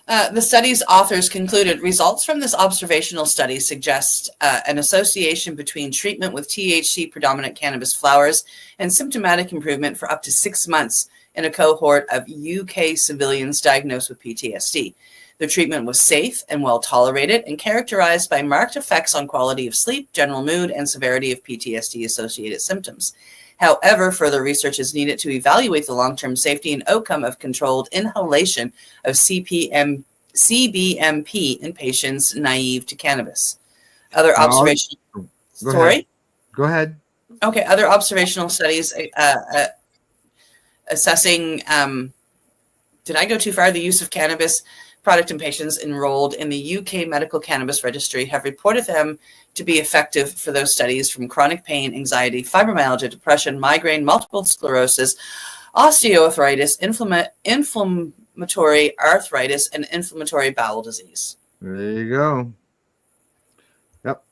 The study's authors concluded results from this observational study suggest an association between treatment with THC-predominant cannabis flowers and symptomatic improvement for up to 6 months in a cohort of UK civilians diagnosed with PTSD. The treatment was safe and well tolerated and characterized by marked effects on quality of sleep, general mood, and severity of PTSD-associated symptoms. However, further research is needed to evaluate the long-term safety and outcome of controlled inhalation of CBMP in patients naive to cannabis. Other observational... Go ahead. Okay, other observational studies assessing... did I go too far? The use of cannabis product in patients enrolled in the UK Medical Cannabis Registry have reported them to be effective for those studies from chronic pain, anxiety, fibromyalgia, depression, migraine, multiple sclerosis, osteoarthritis, inflammatory arthritis, and inflammatory bowel disease. There you go. Yep.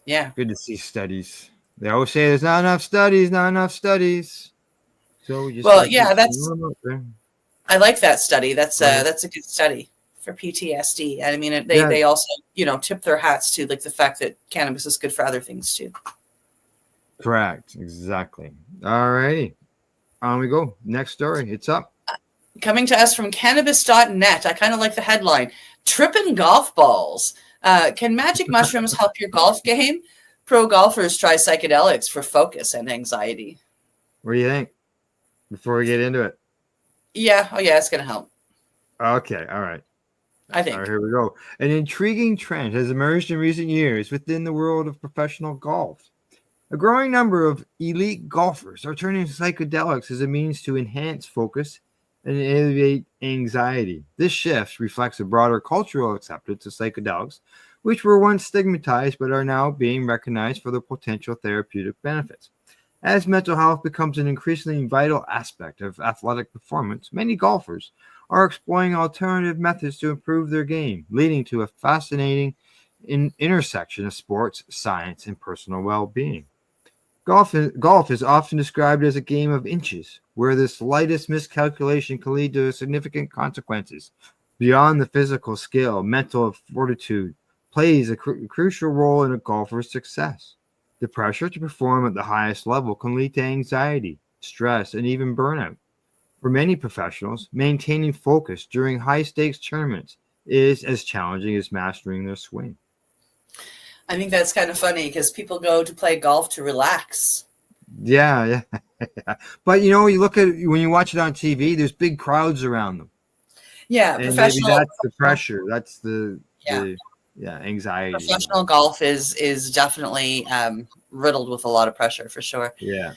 Yeah. Good to see studies. They always say there's not enough studies, not enough studies. So we just I like that study. That's a good study for PTSD. And I mean, they also, tip their hats to like the fact that cannabis is good for other things too. Correct. Exactly. All righty. On we go. Next story. It's up. Coming to us from cannabis.net. I kind of like the headline. Tripping golf balls. Can magic mushrooms help your golf game? Pro golfers try psychedelics for focus and anxiety. What do you think? Before we get into it. Yeah. Oh, yeah. It's going to help. Okay. All right. I think. All right, here we go. An intriguing trend has emerged in recent years within the world of professional golf. A growing number of elite golfers are turning to psychedelics as a means to enhance focus and alleviate anxiety. This shift reflects a broader cultural acceptance of psychedelics, which were once stigmatized but are now being recognized for their potential therapeutic benefits. As mental health becomes an increasingly vital aspect of athletic performance, many golfers are exploring alternative methods to improve their game, leading to a fascinating intersection of sports, science, and personal well-being. Golf is often described as a game of inches, where the slightest miscalculation can lead to significant consequences. Beyond the physical skill, mental fortitude plays a crucial role in a golfer's success. The pressure to perform at the highest level can lead to anxiety, stress, and even burnout. For many professionals, maintaining focus during high-stakes tournaments is as challenging as mastering their swing. I think that's kind of funny because people go to play golf to relax. Yeah. But you look at when you watch it on TV, there's big crowds around them. Yeah, and maybe that's the pressure. That's the anxiety. Professional golf is definitely riddled with a lot of pressure for sure. Yeah.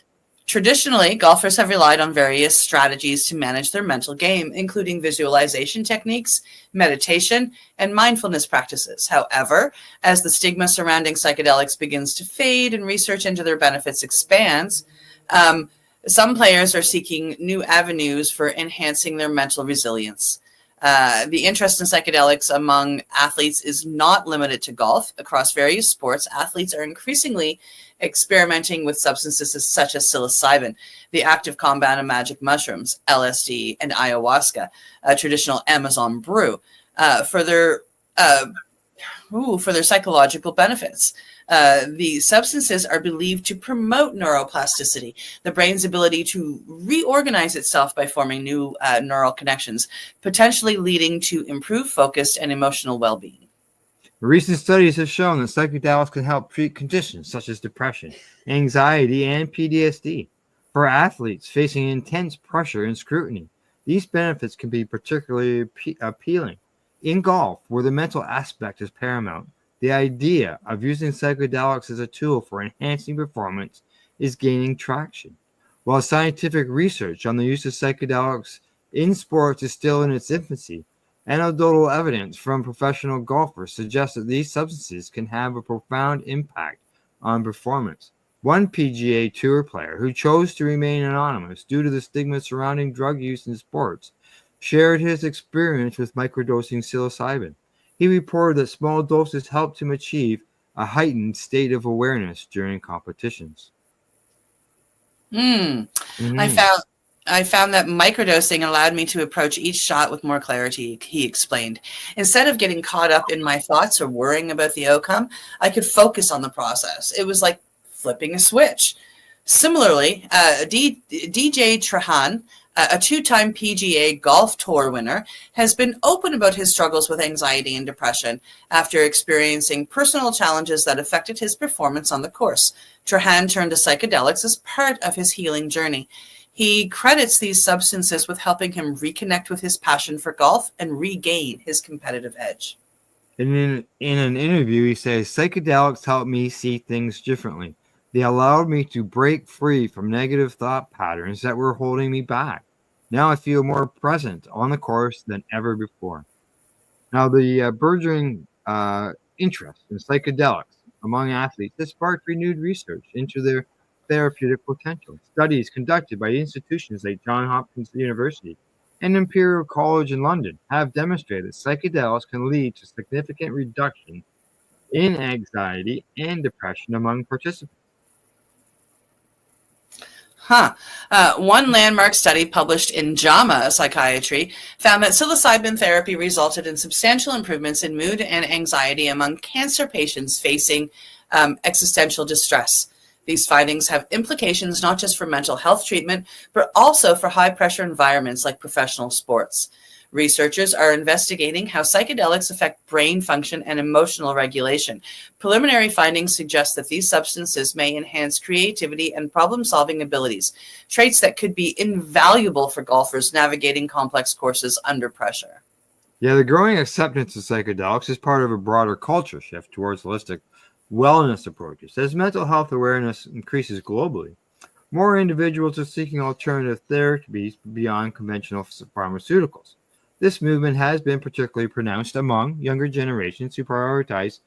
Traditionally, golfers have relied on various strategies to manage their mental game, including visualization techniques, meditation, and mindfulness practices. However, as the stigma surrounding psychedelics begins to fade and research into their benefits expands, some players are seeking new avenues for enhancing their mental resilience. The interest in psychedelics among athletes is not limited to golf. Across various sports, athletes are increasingly experimenting with substances such as psilocybin, the active compound of magic mushrooms, LSD, and ayahuasca, a traditional Amazon brew, for their psychological benefits. These substances are believed to promote neuroplasticity, the brain's ability to reorganize itself by forming new neural connections, potentially leading to improved focus and emotional well-being. Recent studies have shown that psychedelics can help treat conditions such as depression, anxiety, and PTSD. For athletes facing intense pressure and scrutiny, these benefits can be particularly appealing. In golf, where the mental aspect is paramount, the idea of using psychedelics as a tool for enhancing performance is gaining traction. While scientific research on the use of psychedelics in sports is still in its infancy, anecdotal evidence from professional golfers suggests that these substances can have a profound impact on performance. One PGA Tour player who chose to remain anonymous due to the stigma surrounding drug use in sports shared his experience with microdosing psilocybin. He reported that small doses helped him achieve a heightened state of awareness during competitions. I found that microdosing allowed me to approach each shot with more clarity, he explained. Instead of getting caught up in my thoughts or worrying about the outcome, I could focus on the process. It was like flipping a switch. Similarly, DJ Trahan, a two-time PGA Golf Tour winner, has been open about his struggles with anxiety and depression after experiencing personal challenges that affected his performance on the course. Trahan turned to psychedelics as part of his healing journey. He credits these substances with helping him reconnect with his passion for golf and regain his competitive edge. In an interview, he says, psychedelics helped me see things differently. They allowed me to break free from negative thought patterns that were holding me back. Now I feel more present on the course than ever before. Now, the burgeoning interest in psychedelics among athletes has sparked renewed research into their therapeutic potential. Studies conducted by institutions like Johns Hopkins University and Imperial College in London have demonstrated that psychedelics can lead to significant reduction in anxiety and depression among participants. One landmark study published in JAMA Psychiatry found that psilocybin therapy resulted in substantial improvements in mood and anxiety among cancer patients facing existential distress. These findings have implications not just for mental health treatment, but also for high-pressure environments like professional sports. Researchers are investigating how psychedelics affect brain function and emotional regulation. Preliminary findings suggest that these substances may enhance creativity and problem-solving abilities, traits that could be invaluable for golfers navigating complex courses under pressure. Yeah, the growing acceptance of psychedelics is part of a broader culture shift towards holistic wellness approaches. As mental health awareness increases globally, more individuals are seeking alternative therapies beyond conventional pharmaceuticals. This movement has been particularly pronounced among younger generations who prioritize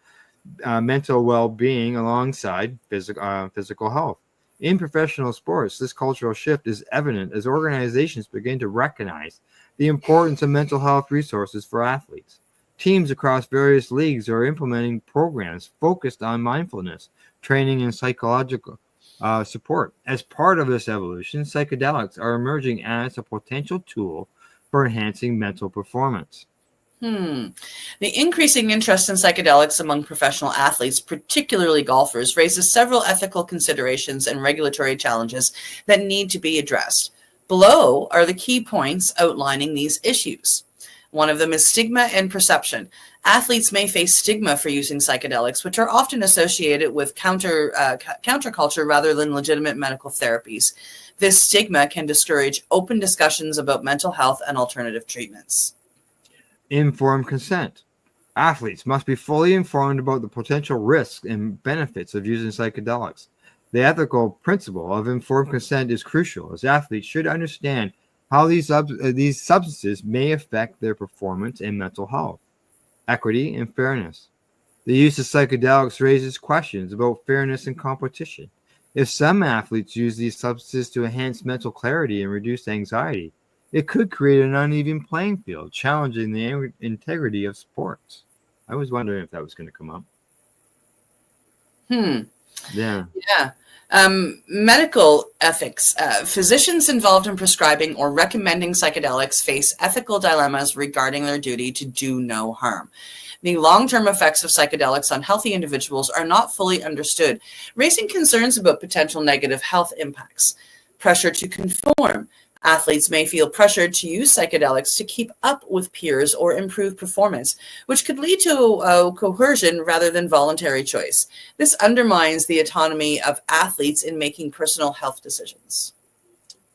mental well-being alongside physical health. In professional sports, this cultural shift is evident as organizations begin to recognize the importance of mental health resources for athletes. Teams across various leagues are implementing programs focused on mindfulness, training, and psychological support. As part of this evolution, psychedelics are emerging as a potential tool for enhancing mental performance. The increasing interest in psychedelics among professional athletes, particularly golfers, raises several ethical considerations and regulatory challenges that need to be addressed. Below are the key points outlining these issues. One of them is stigma and perception. Athletes may face stigma for using psychedelics, which are often associated with counterculture rather than legitimate medical therapies. This stigma can discourage open discussions about mental health and alternative treatments. Informed consent. Athletes must be fully informed about the potential risks and benefits of using psychedelics. The ethical principle of informed consent is crucial, as athletes should understand how these substances may affect their performance and mental health. Equity and fairness. The use of psychedelics raises questions about fairness and competition. If some athletes use these substances to enhance mental clarity and reduce anxiety, it could create an uneven playing field, challenging the integrity of sports. I was wondering if that was going to come up. Yeah. Yeah. Medical ethics. Physicians involved in prescribing or recommending psychedelics face ethical dilemmas regarding their duty to do no harm. The long-term effects of psychedelics on healthy individuals are not fully understood, raising concerns about potential negative health impacts. Pressure to conform. Athletes may feel pressured to use psychedelics to keep up with peers or improve performance, which could lead to coercion rather than voluntary choice. This undermines the autonomy of athletes in making personal health decisions.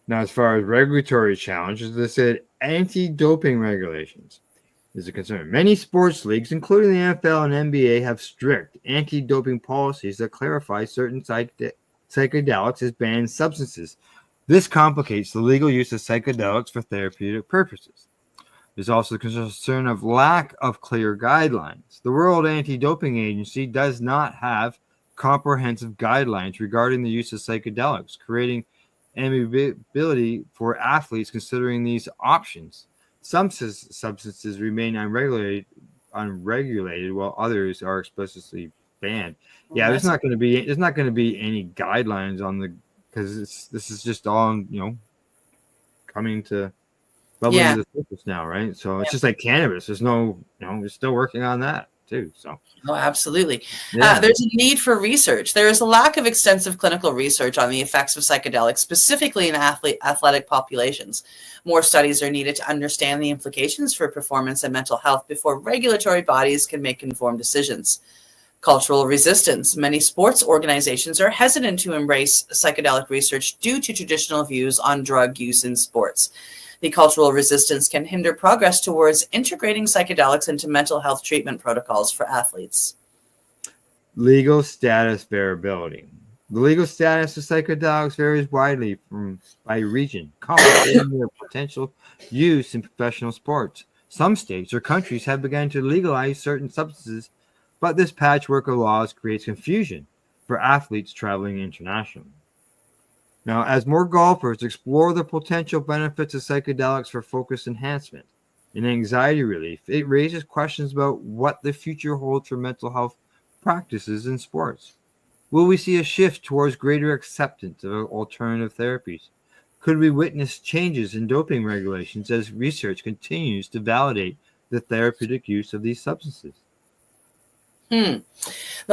Now, as far as regulatory challenges, they said anti-doping regulations is a concern. Many sports leagues, including the NFL and NBA, have strict anti-doping policies that clarify certain psychedelics as banned substances. This complicates the legal use of psychedelics for therapeutic purposes. There's also the concern of lack of clear guidelines. The World Anti-Doping Agency does not have comprehensive guidelines regarding the use of psychedelics, creating ambiguity for athletes considering these options. Some substances remain unregulated, while others are explicitly banned. Yeah, there's not going to be any guidelines on the, because this is just all coming to bubbling to the surface now, right? So it's just like cannabis. There's no, we're still working on that too. So absolutely. There's a need for research. There is a lack of extensive clinical research on the effects of psychedelics, specifically in athletic populations. More studies are needed to understand the implications for performance and mental health before regulatory bodies can make informed decisions. Cultural resistance. Many sports organizations are hesitant to embrace psychedelic research due to traditional views on drug use in sports. The cultural resistance can hinder progress towards integrating psychedelics into mental health treatment protocols for athletes. Legal status variability. The legal status of psychedelics varies widely by region, complicating their potential use in professional sports. Some states or countries have begun to legalize certain substances, but this patchwork of laws creates confusion for athletes traveling internationally. Now, as more golfers explore the potential benefits of psychedelics for focus enhancement and anxiety relief, it raises questions about what the future holds for mental health practices in sports. Will we see a shift towards greater acceptance of alternative therapies? Could we witness changes in doping regulations as research continues to validate the therapeutic use of these substances? The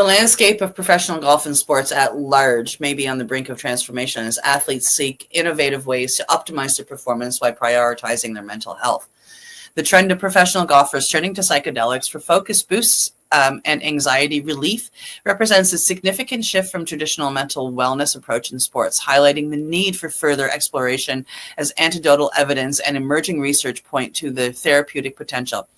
landscape of professional golf and sports at large may be on the brink of transformation as athletes seek innovative ways to optimize their performance while prioritizing their mental health. The trend of professional golfers turning to psychedelics for focus boosts and anxiety relief represents a significant shift from traditional mental wellness approach in sports, highlighting the need for further exploration as anecdotal evidence and emerging research point to the therapeutic potential.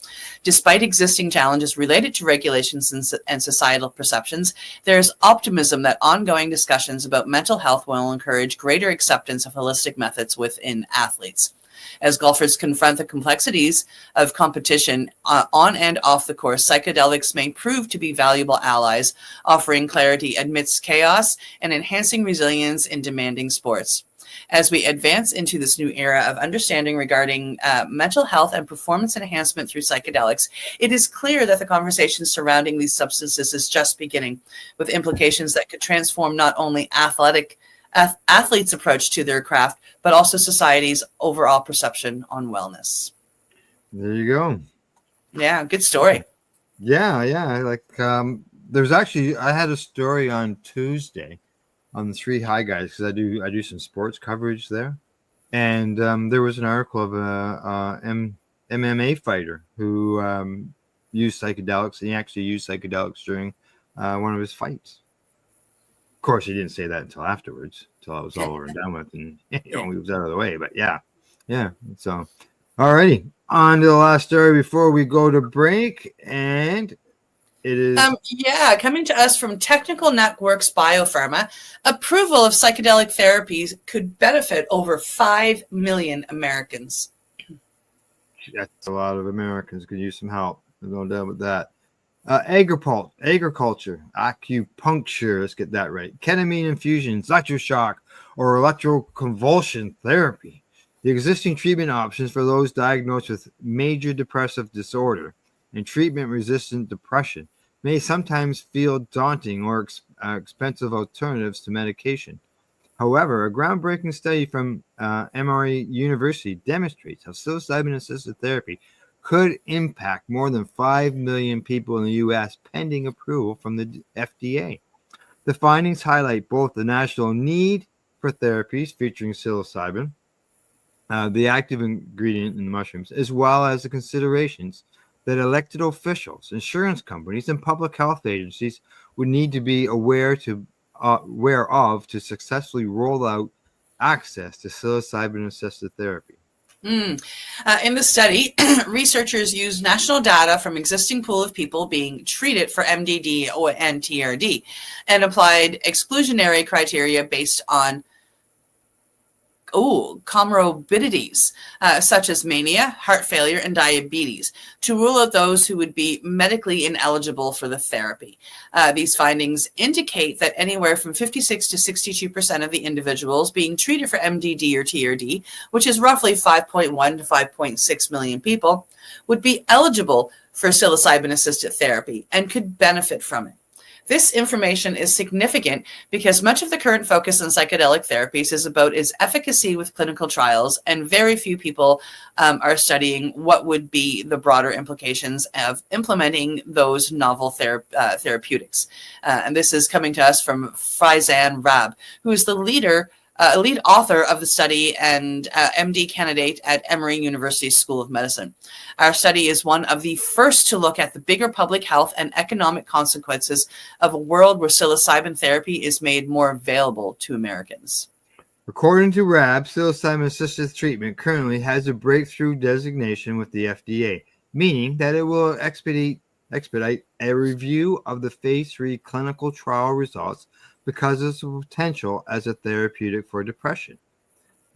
Despite existing challenges related to regulations and societal perceptions, there is optimism that ongoing discussions about mental health will encourage greater acceptance of holistic methods within athletes. As golfers confront the complexities of competition on and off the course, psychedelics may prove to be valuable allies, offering clarity amidst chaos and enhancing resilience in demanding sports. As we advance into this new era of understanding regarding mental health and performance enhancement through psychedelics, it is clear that the conversation surrounding these substances is just beginning, with implications that could transform not only athletes' approach to their craft, but also society's overall perception on wellness. There you go. Yeah, good story. Yeah. Like there's actually, I had a story on Tuesday on the Three High Guys because I do some sports coverage there, and there was an article of a MMA fighter who used psychedelics, and he actually used psychedelics during one of his fights. Of course, he didn't say that until afterwards, until I was all over and done with, and he was out of the way. But yeah. So, alrighty, on to the last story before we go to break, and it is coming to us from Technical Networks Biopharma. Approval of psychedelic therapies could benefit over 5 million Americans. That's a lot of Americans could use some help. No doubt with that. Agriculture, acupuncture, let's get that right. Ketamine infusions, electroshock, or electroconvulsion therapy. The existing treatment options for those diagnosed with major depressive disorder and treatment-resistant depression may sometimes feel daunting or expensive alternatives to medication. However, a groundbreaking study from Emory University demonstrates how psilocybin-assisted therapy could impact more than 5 million people in the U.S. pending approval from the FDA. The findings highlight both the national need for therapies featuring psilocybin, the active ingredient in the mushrooms, as well as the considerations that elected officials, insurance companies, and public health agencies would need to be aware of to successfully roll out access to psilocybin-assisted therapy. In the study, researchers used national data from existing pool of people being treated for MDD and TRD and applied exclusionary criteria based on comorbidities such as mania, heart failure, and diabetes to rule out those who would be medically ineligible for the therapy. These findings indicate that anywhere from 56 to 62% of the individuals being treated for MDD or TRD, which is roughly 5.1 to 5.6 million people, would be eligible for psilocybin-assisted therapy and could benefit from it. This information is significant because much of the current focus on psychedelic therapies is about its efficacy with clinical trials, and very few people are studying what would be the broader implications of implementing those novel therapeutics. And this is coming to us from Faizan Rab, who is the lead author of the study and MD candidate at Emory University School of Medicine. Our study is one of the first to look at the bigger public health and economic consequences of a world where psilocybin therapy is made more available to Americans. According to RAB, psilocybin-assisted treatment currently has a breakthrough designation with the FDA, meaning that it will expedite a review of the phase 3 clinical trial results because of its potential as a therapeutic for depression.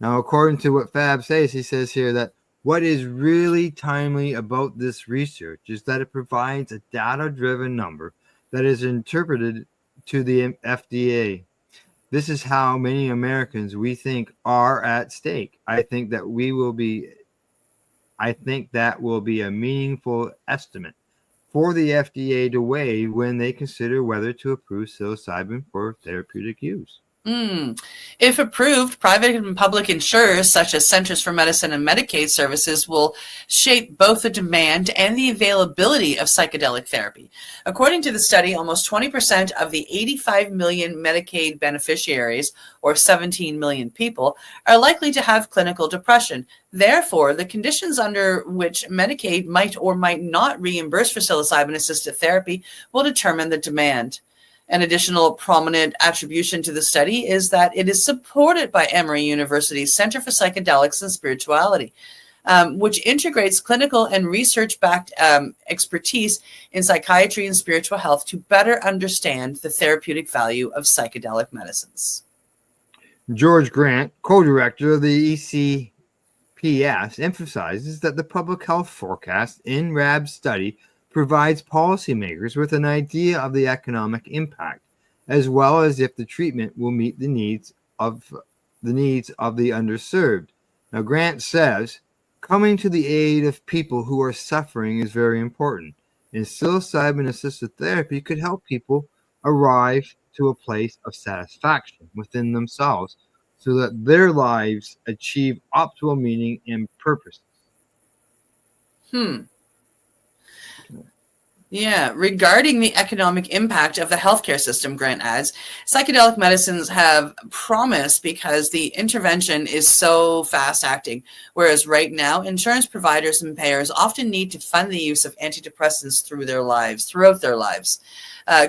Now, according to what Fab says, he says here that what is really timely about this research is that it provides a data-driven number that is interpreted to the FDA. This is how many Americans we think are at stake. I think that will be a meaningful estimate for the FDA to weigh when they consider whether to approve psilocybin for therapeutic use. If approved, private and public insurers such as Centers for Medicine and Medicaid services will shape both the demand and the availability of psychedelic therapy. According to the study, almost 20% of the 85 million Medicaid beneficiaries, or 17 million people, are likely to have clinical depression. Therefore, the conditions under which Medicaid might or might not reimburse for psilocybin-assisted therapy will determine the demand. An additional prominent attribution to the study is that it is supported by Emory University's Center for Psychedelics and Spirituality, which integrates clinical and research-backed expertise in psychiatry and spiritual health to better understand the therapeutic value of psychedelic medicines. George Grant, co-director of the ECPS, emphasizes that the public health forecast in RAB's study provides policymakers with an idea of the economic impact, as well as if the treatment will meet the needs of the underserved. Now, Grant says, coming to the aid of people who are suffering is very important, and psilocybin-assisted therapy could help people arrive to a place of satisfaction within themselves so that their lives achieve optimal meaning and purpose. Yeah, regarding the economic impact of the healthcare system, Grant adds, psychedelic medicines have promise because the intervention is so fast-acting, whereas right now, insurance providers and payers often need to fund the use of antidepressants throughout their lives.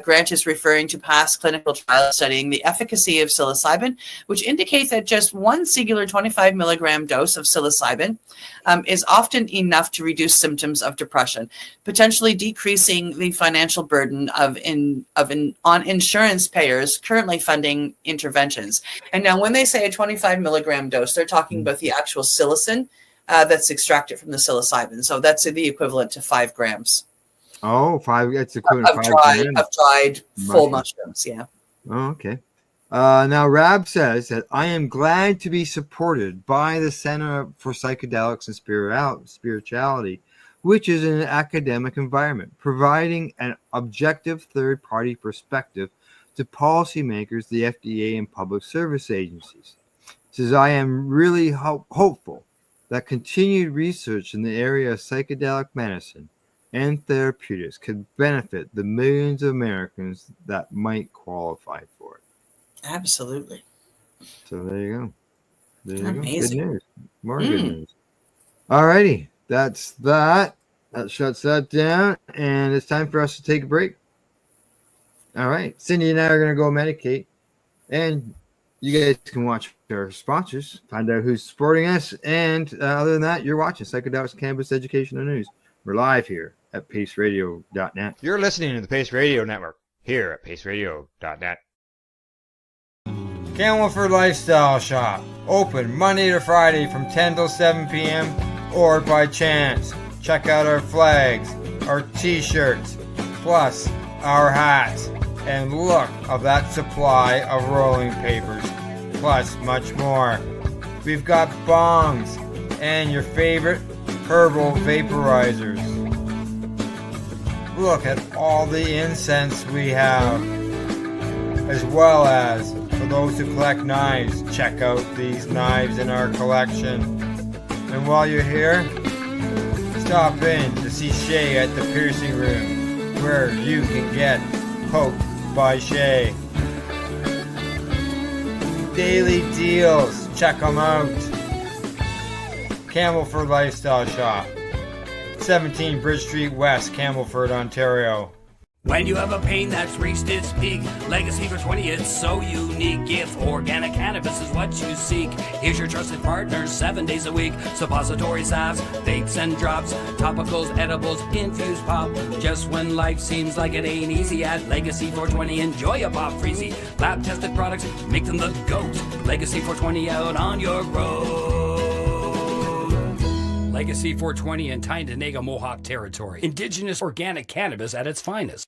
Grant is referring to past clinical trials studying the efficacy of psilocybin, which indicate that just one singular 25 milligram dose of psilocybin is often enough to reduce symptoms of depression, potentially decreasing the financial burden on insurance payers currently funding interventions. And now when they say a 25 milligram dose, they're talking about the actual psilocin that's extracted from the psilocybin. So that's the equivalent to 5 grams. Oh, 5. That's equivalent of dried full mushrooms. Yeah. Oh, okay. Now, Rab says that I am glad to be supported by the Center for Psychedelics and Spirituality, which is an academic environment, providing an objective third-party perspective to policymakers, the FDA, and public service agencies. Says, I am really hopeful that continued research in the area of psychedelic medicine and therapeutics could benefit the millions of Americans that might qualify for it. Absolutely. So there you go. There you Amazing. go. Good news. More good news. All righty. That's that. That shuts that down. And it's time for us to take a break. All right. Cindy and I are going to go medicate. And you guys can watch our sponsors, find out who's supporting us. And other than that, you're watching Psychedelics, Cannabis, Educational News. We're live here at paceradio.net. You're listening to the Pace Radio Network here at paceradio.net. Camelford Lifestyle Shop, open Monday to Friday from 10 till 7 p.m. or by chance. Check out our flags, our t-shirts, plus our hats, and look of that supply of rolling papers, plus much more. We've got bongs and your favorite herbal vaporizers. Look at all the incense we have, as well as for those who collect knives, check out these knives in our collection. And while you're here, stop in to see Shay at the piercing room, where you can get poked by Shay. Daily deals, check them out. Camelford Lifestyle Shop, 17 Bridge Street West, Camelford, Ontario. When you have a pain that's reached its peak, Legacy for 20, it's so unique. If organic cannabis is what you seek, here's your trusted partner 7 days a week. Suppository salves, vapes and drops, topicals, edibles, infused pop. Just when life seems like it ain't easy, at Legacy 420, enjoy a pop freezy. Lab tested products, make them the GOAT. Legacy 420 out on your road. Legacy 420 in Tyendinaga Mohawk territory. Indigenous organic cannabis at its finest.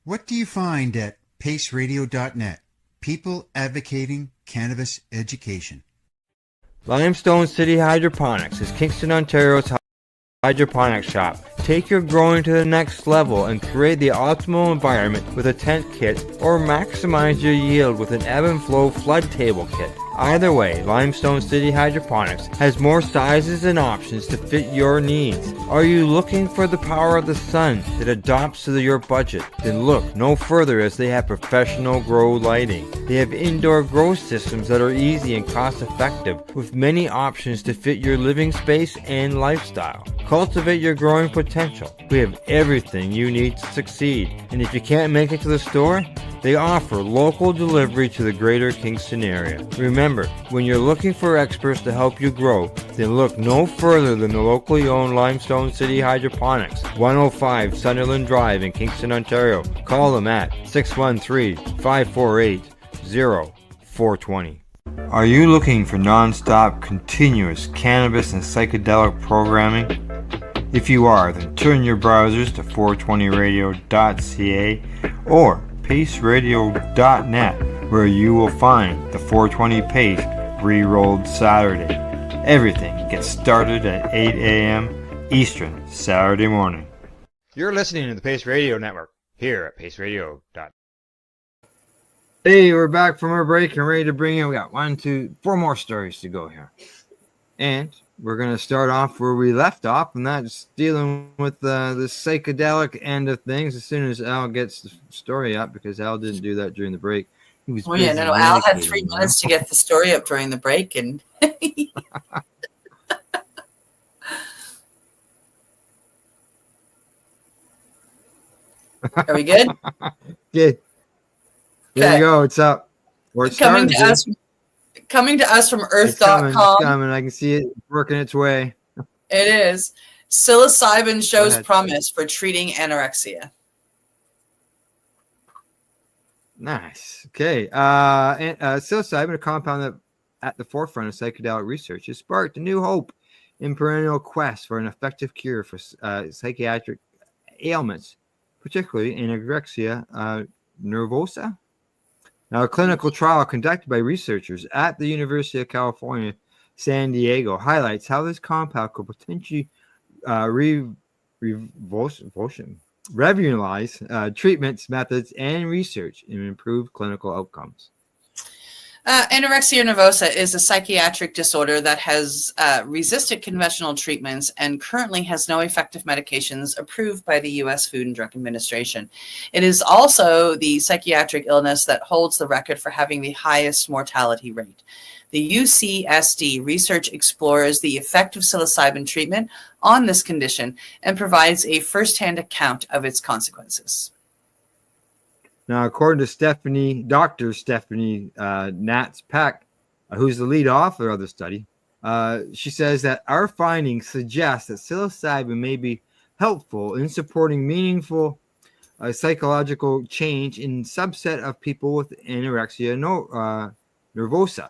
What do you find at paceradio.net? People advocating cannabis education. Limestone City Hydroponics is Kingston, Ontario's hydroponics shop. Take your growing to the next level and create the optimal environment with a tent kit, or maximize your yield with an ebb and flow flood table kit. Either way, Limestone City Hydroponics has more sizes and options to fit your needs. Are you looking for the power of the sun that adapts to your budget? Then look no further, as they have professional grow lighting. They have indoor grow systems that are easy and cost effective, with many options to fit your living space and lifestyle. Cultivate your growing potential. We have everything you need to succeed. And if you can't make it to the store, they offer local delivery to the greater Kingston area. Remember, when you're looking for experts to help you grow, then look no further than the locally owned Limestone City Hydroponics, 105 Sunderland Drive in Kingston, Ontario. Call them at 613-548-0420. Are you looking for non-stop, continuous cannabis and psychedelic programming? If you are, then turn your browsers to 420radio.ca or paceradio.net, where you will find the 420 Pace re-rolled Saturday. Everything gets started at 8 a.m. Eastern Saturday morning. You're listening to the Pace Radio Network here at paceradio.net. Hey, we're back from our break and ready to bring you. We got 4 more stories to go here. And we're going to start off where we left off, and that's dealing with the psychedelic end of things as soon as Al gets the story up, because Al didn't do that during the break. He was busy Al had medicating, 3 minutes to get the story up during the break, and are we good? Good. There you go. It's up. Or it's coming to us from Earth.com. It's coming. I can see it working its way. It is. Psilocybin shows promise for treating anorexia. Nice. Okay. Psilocybin, a compound that at the forefront of psychedelic research, has sparked a new hope in perennial quest for an effective cure for psychiatric ailments, particularly anorexia nervosa. Now, a clinical trial conducted by researchers at the University of California, San Diego, highlights how this compound could potentially revolutionize treatments, methods, and research and improve clinical outcomes. Anorexia nervosa is a psychiatric disorder that has resisted conventional treatments and currently has no effective medications approved by the U.S. Food and Drug Administration. It is also the psychiatric illness that holds the record for having the highest mortality rate. The UCSD research explores the effect of psilocybin treatment on this condition and provides a firsthand account of its consequences. Now, according to Dr. Stephanie Natz-Peck, who's the lead author of the study, she says that our findings suggest that psilocybin may be helpful in supporting meaningful psychological change in subset of people with anorexia nervosa.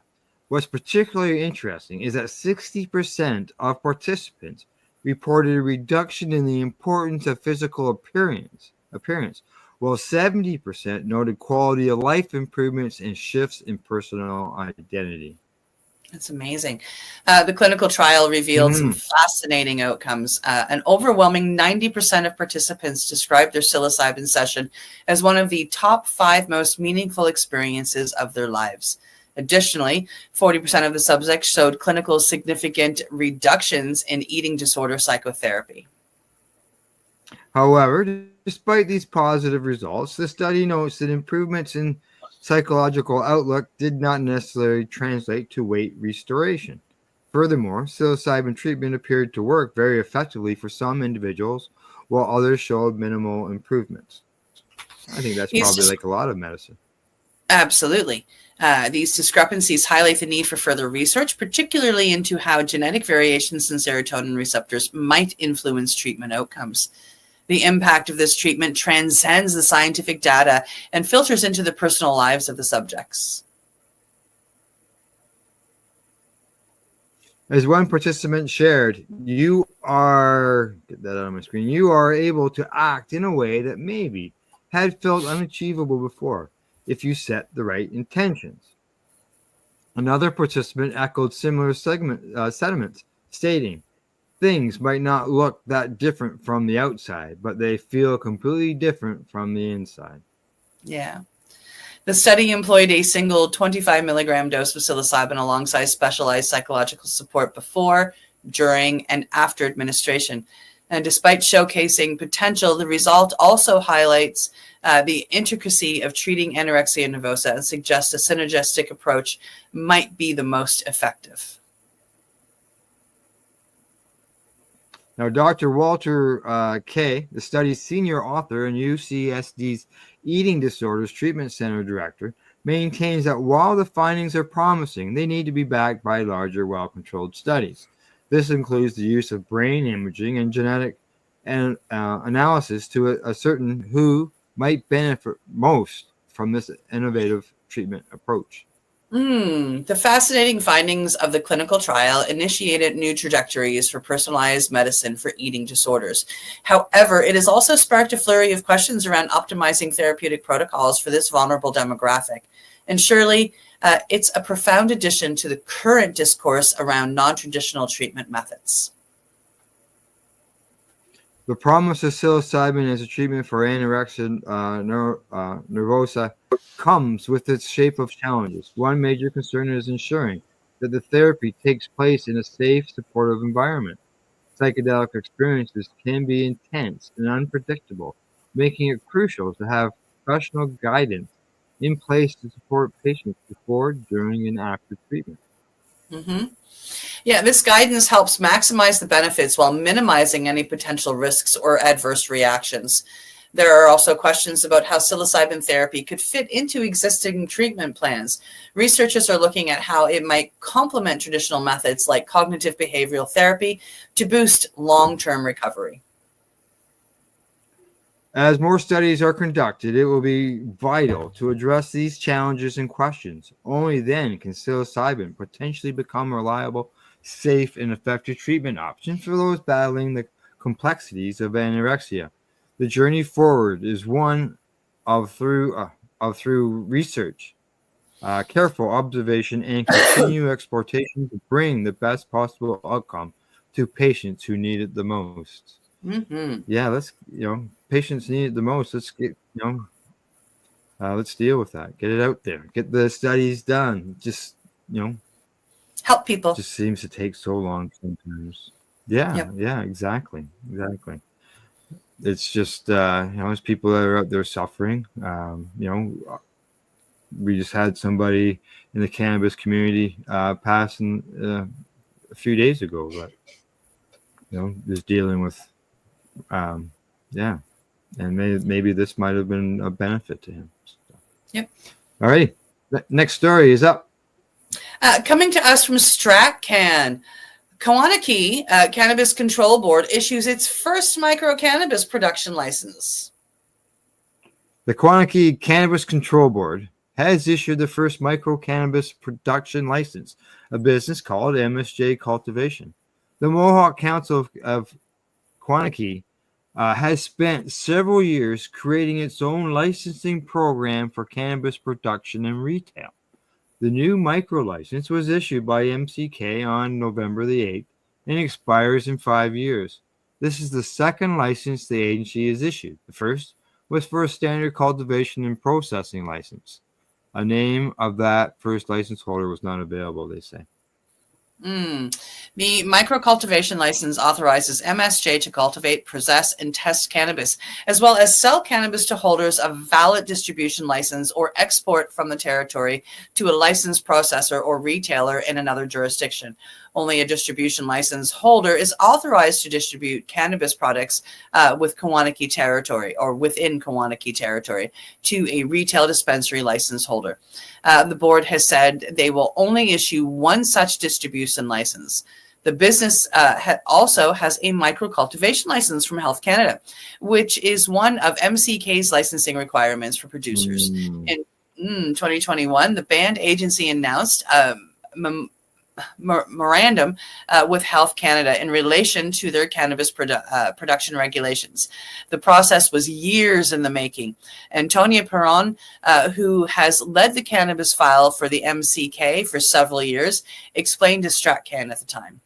What's particularly interesting is that 60% of participants reported a reduction in the importance of physical appearance, while 70% noted quality of life improvements and shifts in personal identity. That's amazing. The clinical trial revealed some fascinating outcomes. An overwhelming 90% of participants described their psilocybin session as one of the top 5 most meaningful experiences of their lives. Additionally, 40% of the subjects showed clinical significant reductions in eating disorder psychotherapy. However, despite these positive results, the study notes that improvements in psychological outlook did not necessarily translate to weight restoration. Furthermore, psilocybin treatment appeared to work very effectively for some individuals, while others showed minimal improvements. I think that's probably like a lot of medicine. Absolutely. These discrepancies highlight the need for further research, particularly into how genetic variations in serotonin receptors might influence treatment outcomes. The impact of this treatment transcends the scientific data and filters into the personal lives of the subjects. As one participant shared, you are able to act in a way that maybe had felt unachievable before if you set the right intentions. Another participant echoed similar sentiments, stating, things might not look that different from the outside, but they feel completely different from the inside. Yeah. The study employed a single 25 milligram dose of psilocybin alongside specialized psychological support before, during, and after administration. And despite showcasing potential, the result also highlights the intricacy of treating anorexia nervosa and suggests a synergistic approach might be the most effective. Now, Dr. Walter Kay, the study's senior author and UCSD's Eating Disorders Treatment Center director, maintains that while the findings are promising, they need to be backed by larger, well-controlled studies. This includes the use of brain imaging and genetic analysis to ascertain who might benefit most from this innovative treatment approach. The fascinating findings of the clinical trial initiated new trajectories for personalized medicine for eating disorders. However, it has also sparked a flurry of questions around optimizing therapeutic protocols for this vulnerable demographic. And surely, it's a profound addition to the current discourse around non-traditional treatment methods. The promise of psilocybin as a treatment for anorexia nervosa comes with its shape of challenges. One major concern is ensuring that the therapy takes place in a safe, supportive environment. Psychedelic experiences can be intense and unpredictable, making it crucial to have professional guidance in place to support patients before, during, and after treatment. Yeah, this guidance helps maximize the benefits while minimizing any potential risks or adverse reactions. There are also questions about how psilocybin therapy could fit into existing treatment plans. Researchers are looking at how it might complement traditional methods like cognitive behavioral therapy to boost long-term recovery. As more studies are conducted, it will be vital to address these challenges and questions. Only then can psilocybin potentially become a reliable, safe, and effective treatment option for those battling the complexities of anorexia. The journey forward is one of through research, careful observation, and continue exportation to bring the best possible outcome to patients who need it the most. Yeah, patients need it the most. Let's get, let's deal with that. Get it out there. Get the studies done. Just, help people. Just seems to take so long sometimes. Yeah, yeah, exactly. It's just, there's people that are out there suffering. We just had somebody in the cannabis community pass a few days ago, but just dealing with, and maybe this might have been a benefit to him. Yep. All right, next story is up. Coming to us from StratCan, Kawanaki Cannabis Control Board issues its first micro cannabis production license. The Kawanaki Cannabis Control Board has issued the first micro cannabis production license, a business called MSJ Cultivation. The Mohawk Council of Kawanaki has spent several years creating its own licensing program for cannabis production and retail. The new micro license was issued by MCK on November the 8th and expires in 5 years. This is the second license the agency has issued. The first was for a standard cultivation and processing license. A name of that first license holder was not available, they say. The micro cultivation license authorizes MSJ to cultivate, possess, and test cannabis, as well as sell cannabis to holders of valid distribution license or export from the territory to a licensed processor or retailer in another jurisdiction. Only a distribution license holder is authorized to distribute cannabis products with Kawanaki territory or within Kawanaki territory to a retail dispensary license holder. The board has said they will only issue one such distribution license. The business also has a micro cultivation license from Health Canada, which is one of MCK's licensing requirements for producers. In 2021, the banned agency announced memorandum with Health Canada in relation to their cannabis production regulations. The process was years in the making. Antonia Perron, who has led the cannabis file for the MCK for several years, explained to StratCan at the time.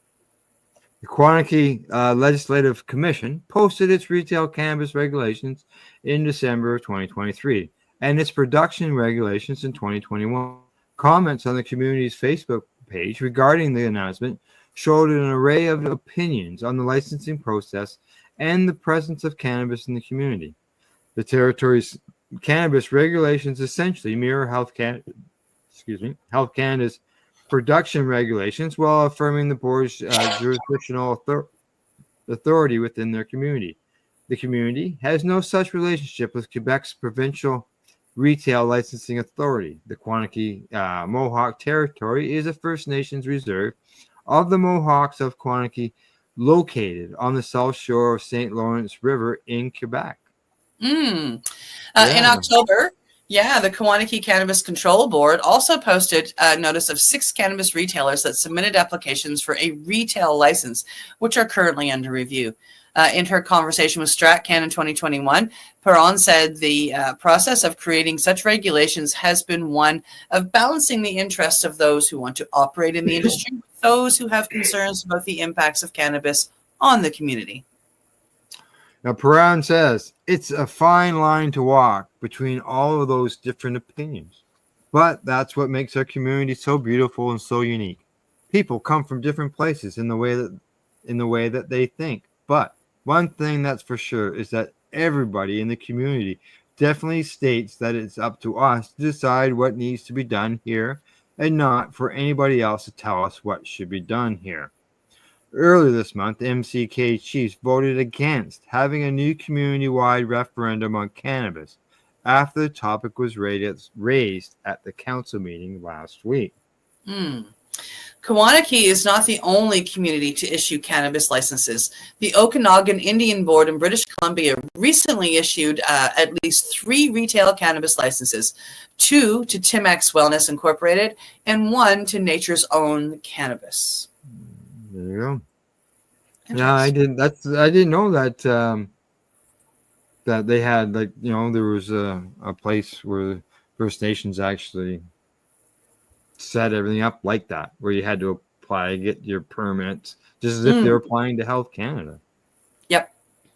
The Kawanaki Legislative Commission posted its retail cannabis regulations in December of 2023 and its production regulations in 2021. Comments on the community's Facebook page regarding the announcement showed an array of opinions on the licensing process and the presence of cannabis in the community. The territory's cannabis regulations essentially mirror Health Canada's production regulations while affirming the board's jurisdictional authority within their community. The community has no such relationship with Quebec's provincial retail licensing authority. The Kawanaki Mohawk Territory is a First Nations reserve of the Mohawks of Kawanaki, located on the south shore of St. Lawrence River in Quebec. In October, the Kawanaki Cannabis Control Board also posted a notice of 6 cannabis retailers that submitted applications for a retail license, which are currently under review. In her conversation with StratCan in 2021, Perron said the process of creating such regulations has been one of balancing the interests of those who want to operate in the industry with those who have concerns about the impacts of cannabis on the community. Now, Perron says it's a fine line to walk between all of those different opinions, but that's what makes our community so beautiful and so unique. People come from different places in the way that they think, but one thing that's for sure is that everybody in the community definitely states that it's up to us to decide what needs to be done here and not for anybody else to tell us what should be done here. Earlier this month, MCK chiefs voted against having a new community-wide referendum on cannabis after the topic was raised at the council meeting last week. Kawanaki is not the only community to issue cannabis licenses. The Okanagan Indian Board in British Columbia recently issued at least 3 retail cannabis licenses, 2 to Timex Wellness Incorporated and 1 to Nature's Own Cannabis. There you go. Yeah, I didn't know that that they had, like, there was a place where First Nations actually set everything up like that, where you had to apply, get your permits, just as if they're applying to Health Canada. Yep.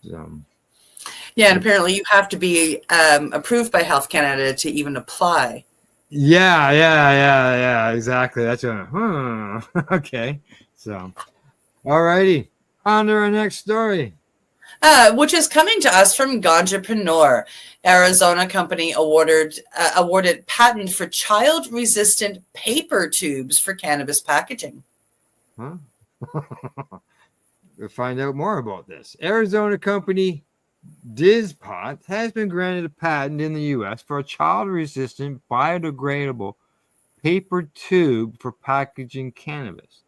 So, Yeah, and apparently you have to be approved by Health Canada to even apply. yeah, exactly. That's okay. So, alrighty, on to our next story. Which is coming to us from Ganjapreneur. Arizona company awarded patent for child-resistant paper tubes for cannabis packaging. Huh? We'll find out more about this. Arizona company Dizpot has been granted a patent in the U.S. for a child-resistant, biodegradable paper tube for packaging cannabis.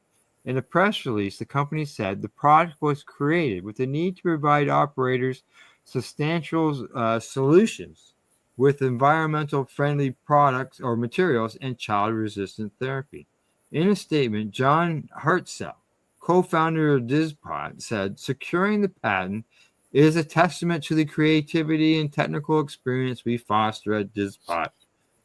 In a press release, the company said the product was created with the need to provide operators substantial solutions with environmental friendly products or materials and child-resistant therapy. In a statement, John Hartzell, co-founder of Dizpot, said securing the patent is a testament to the creativity and technical experience we foster at Dizpot.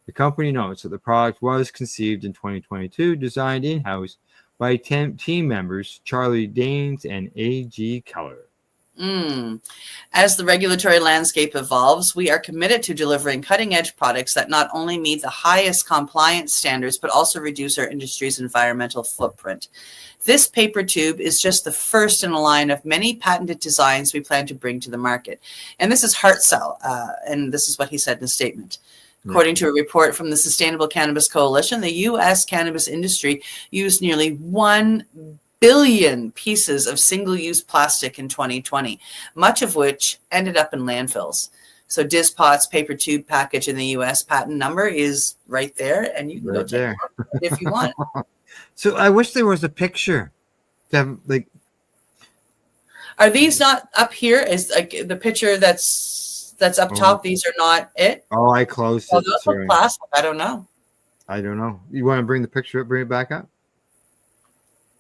The company notes that the product was conceived in 2022, designed in-house by team members Charlie Danes and A.G. Keller. As the regulatory landscape evolves, we are committed to delivering cutting-edge products that not only meet the highest compliance standards, but also reduce our industry's environmental footprint. This paper tube is just the first in a line of many patented designs we plan to bring to the market. And this is Hartzell, and this is what he said in a statement. According to a report from the Sustainable Cannabis Coalition, the U.S. cannabis industry used nearly 1 billion pieces of single-use plastic in 2020, much of which ended up in landfills. So Dizpot's paper tube package in the U.S. patent number is right there, and you can go check it out if you want. So I wish there was a picture. Like, are these not up here? Is like the picture that's up top? These are not it. Oh, I closed it. Those look plastic. I don't know. I don't know. You want to bring the picture up? Bring it back up.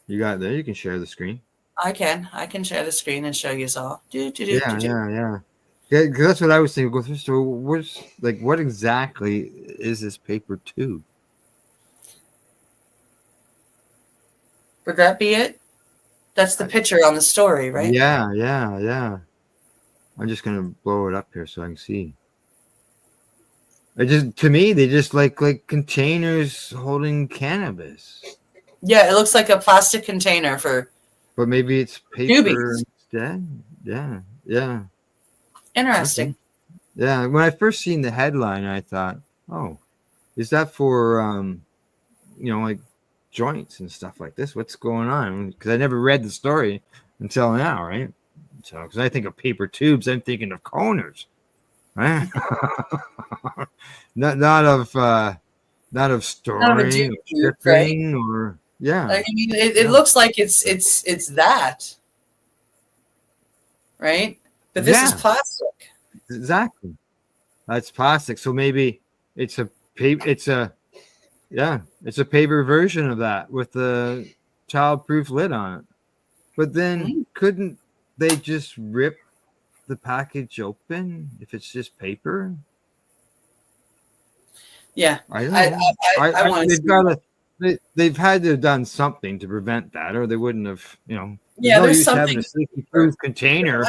You got it there. You can share the screen. I can share the screen and show you all. Yeah. That's what I was thinking. So, what exactly is this paper tube? Would that be it? That's the picture on the story, right? Yeah. I'm just gonna blow it up here so I can see. To me, they just like containers holding cannabis. Yeah, it looks like a plastic container for. But maybe it's paper instead. Yeah. Interesting. Okay. Yeah. When I first seen the headline, I thought, "Oh, is that for like joints and stuff like this? What's going on?" Because I never read the story until now, right? So, because I think of paper tubes, I'm thinking of coners, right? not of storing, or shipping, right? Or yeah. I mean, it looks like it's that, right? But this is plastic. Exactly. That's plastic. So maybe it's a paper version of that with the child-proof lid on it. But then couldn't they just rip the package open if it's just paper? Yeah, I don't know. They've had to have done something to prevent that, or they wouldn't have. There's something. Having a safety-proof container.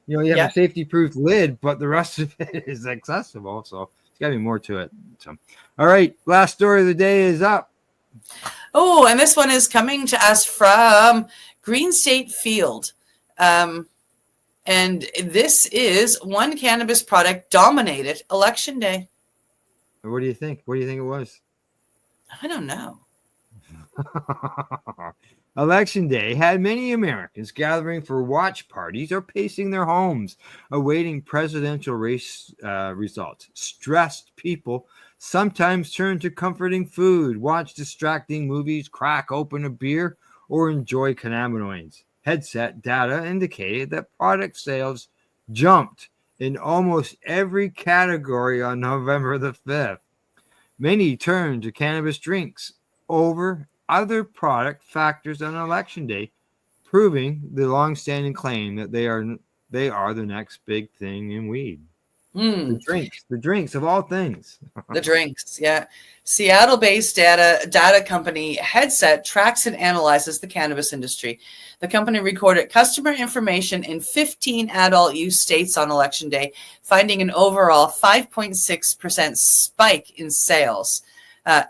You have a safety-proof lid, but the rest of it is accessible. So it's got to be more to it. So, all right, last story of the day is up. Oh, and this one is coming to us from Green State Field. And this is one cannabis product dominated Election Day. What do you think? What do you think it was? I don't know. Election Day had many Americans gathering for watch parties or pacing their homes, awaiting presidential race results. Stressed people sometimes turn to comforting food, watch distracting movies, crack open a beer, or enjoy cannabinoids. Headset data indicated that product sales jumped in almost every category on November the 5th. Many turned to cannabis drinks over other product factors on Election Day, proving the long-standing claim that they are the next big thing in weed. The drinks of all things. The drinks, yeah. Seattle-based data company Headset tracks and analyzes the cannabis industry. The company recorded customer information in 15 adult use states on Election Day, finding an overall 5.6% spike in sales.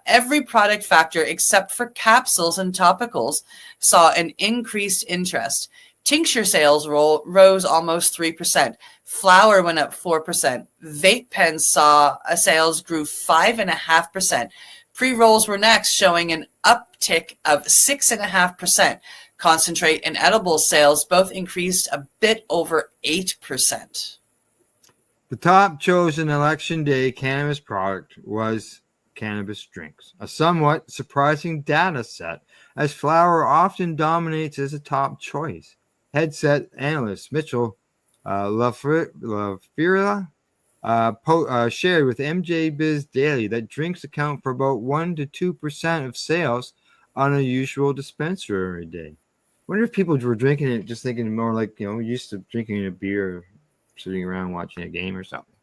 Every product factor except for capsules and topicals saw an increased interest. Tincture sales rose almost 3%. Flower went up 4%. Vape pens saw sales grew 5.5%. Pre-rolls were next, showing an uptick of 6.5%. Concentrate and edible sales both increased a bit over 8%. The top chosen Election Day cannabis product was cannabis drinks, a somewhat surprising data set, as flower often dominates as a top choice. Headset analyst Mitchell LaFierla shared with MJ Biz Daily that drinks account for about 1 to 2% of sales on a usual dispensary day. Wonder if people were drinking it just thinking more like, used to drinking a beer or sitting around watching a game or something.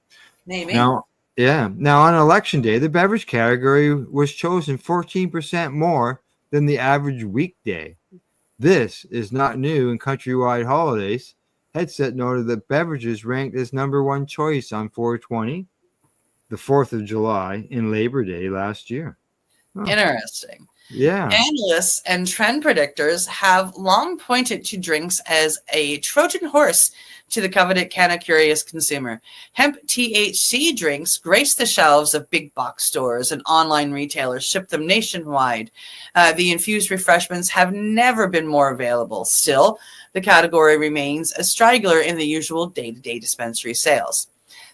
Maybe. Now on Election Day, the beverage category was chosen 14% more than the average weekday. This is not new in countrywide holidays. Headset noted that beverages ranked as number one choice on 420, the 4th of July, and Labor Day last year. Oh. Interesting. Yeah. Analysts and trend predictors have long pointed to drinks as a Trojan horse to the coveted canna-curious consumer. Hemp THC drinks grace the shelves of big box stores, and online retailers ship them nationwide. The infused refreshments have never been more available. Still, the category remains a straggler in the usual day-to-day dispensary sales.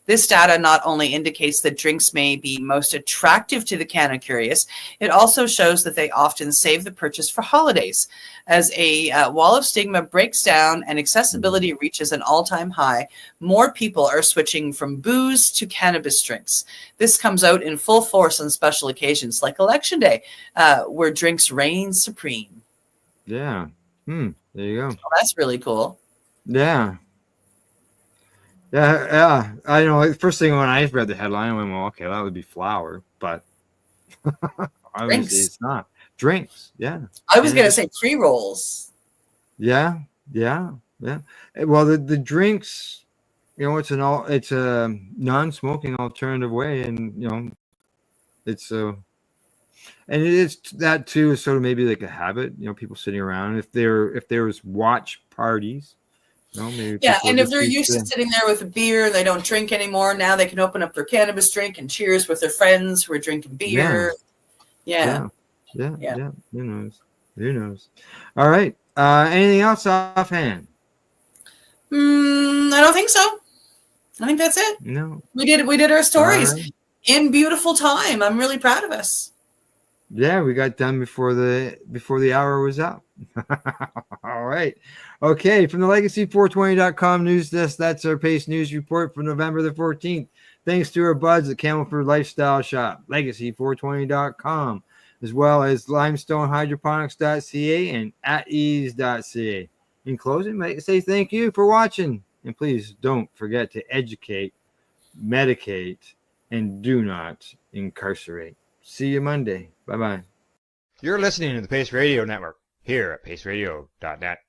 This data not only indicates that drinks may be most attractive to the canna-curious, it also shows that they often save the purchase for holidays. As a wall of stigma breaks down and accessibility reaches an all-time high, more people are switching from booze to cannabis drinks. This comes out in full force on special occasions like Election Day, where drinks reign supreme. Yeah. There you go. Oh, that's really cool. Yeah. Yeah. I know. First thing when I read the headline, I went, well, okay, that would be flour, but obviously it's not. Drinks. Yeah. I was going to say pre-rolls. Yeah. Well, the drinks, it's a non-smoking alternative way, and it's and it is that too is sort of maybe like a habit. People sitting around. If there was watch parties. Yeah, and if they're used to sitting there with a beer, they don't drink anymore. Now they can open up their cannabis drink and cheers with their friends who are drinking beer. Yeah. Who knows? All right. Anything else offhand? I don't think so. I think that's it. No. We did our stories in beautiful time. I'm really proud of us. Yeah, we got done before the hour was up. All right. Okay, from the Legacy420.com news desk, that's our Pace News Report for November the 14th. Thanks to our buds at Camelford Lifestyle Shop, Legacy420.com, as well as limestonehydroponics.ca and atease.ca. In closing, I'd like to say thank you for watching, and please don't forget to educate, medicate, and do not incarcerate. See you Monday. Bye-bye. You're listening to the Pace Radio Network here at paceradio.net.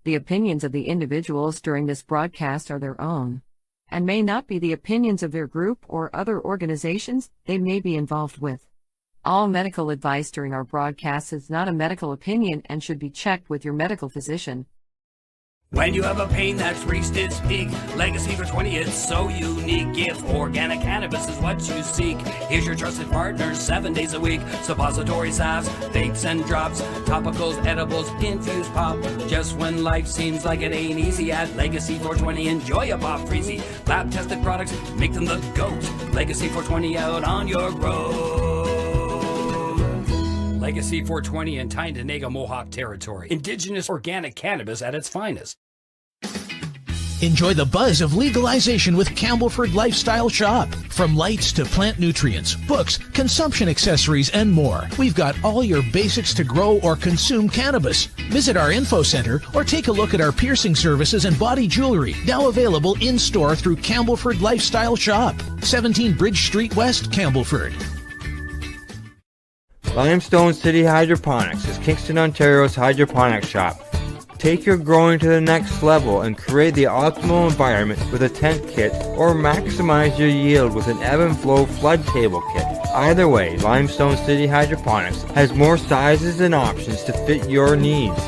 The opinions of the individuals during this broadcast are their own, and may not be the opinions of their group or other organizations they may be involved with. All medical advice during our broadcast is not a medical opinion and should be checked with your medical physician. When you have a pain that's reached its peak, Legacy for 20 is so unique. If organic cannabis is what you seek, here's your trusted partner 7 days a week. Suppository salves, vapes and drops, topicals, edibles, infused pop. Just when life seems like it ain't easy, at Legacy 420 enjoy a pop freezy. Lab tested products make them the GOAT. Legacy 420 out on your road. Legacy 420 in Tyendinaga Mohawk territory. Indigenous organic cannabis at its finest. Enjoy the buzz of legalization with Campbellford Lifestyle Shop. From lights to plant nutrients, books, consumption accessories, and more, we've got all your basics to grow or consume cannabis. Visit our info center or take a look at our piercing services and body jewelry, now available in-store through Campbellford Lifestyle Shop, 17 Bridge Street West, Campbellford. Limestone City Hydroponics is Kingston, Ontario's hydroponics shop. Take your growing to the next level and create the optimal environment with a tent kit, or maximize your yield with an ebb and flow flood table kit. Either way, Limestone City Hydroponics has more sizes and options to fit your needs.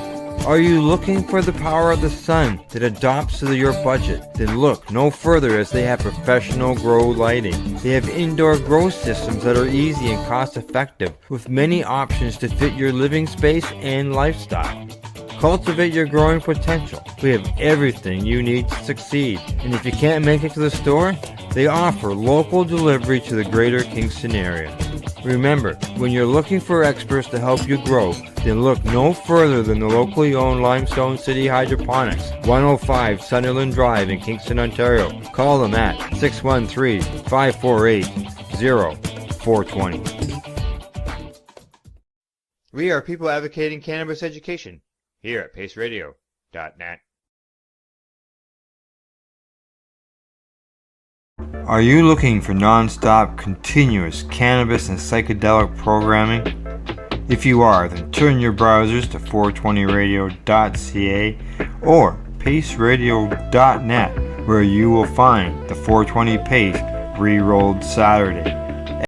Are you looking for the power of the sun that adapts to your budget? Then look no further, as they have professional grow lighting. They have indoor grow systems that are easy and cost effective, with many options to fit your living space and lifestyle. Cultivate your growing potential. We have everything you need to succeed. And if you can't make it to the store, they offer local delivery to the greater Kingston area. Remember, when you're looking for experts to help you grow, then look no further than the locally owned Limestone City Hydroponics, 105 Sunderland Drive in Kingston, Ontario. Call them at 613-548-0420. We are people advocating cannabis education here at paceradio.net. Are you looking for non-stop, continuous cannabis and psychedelic programming? If you are, then turn your browsers to 420radio.ca or paceradio.net, where you will find the 420 Pace Re-Rolled Saturday.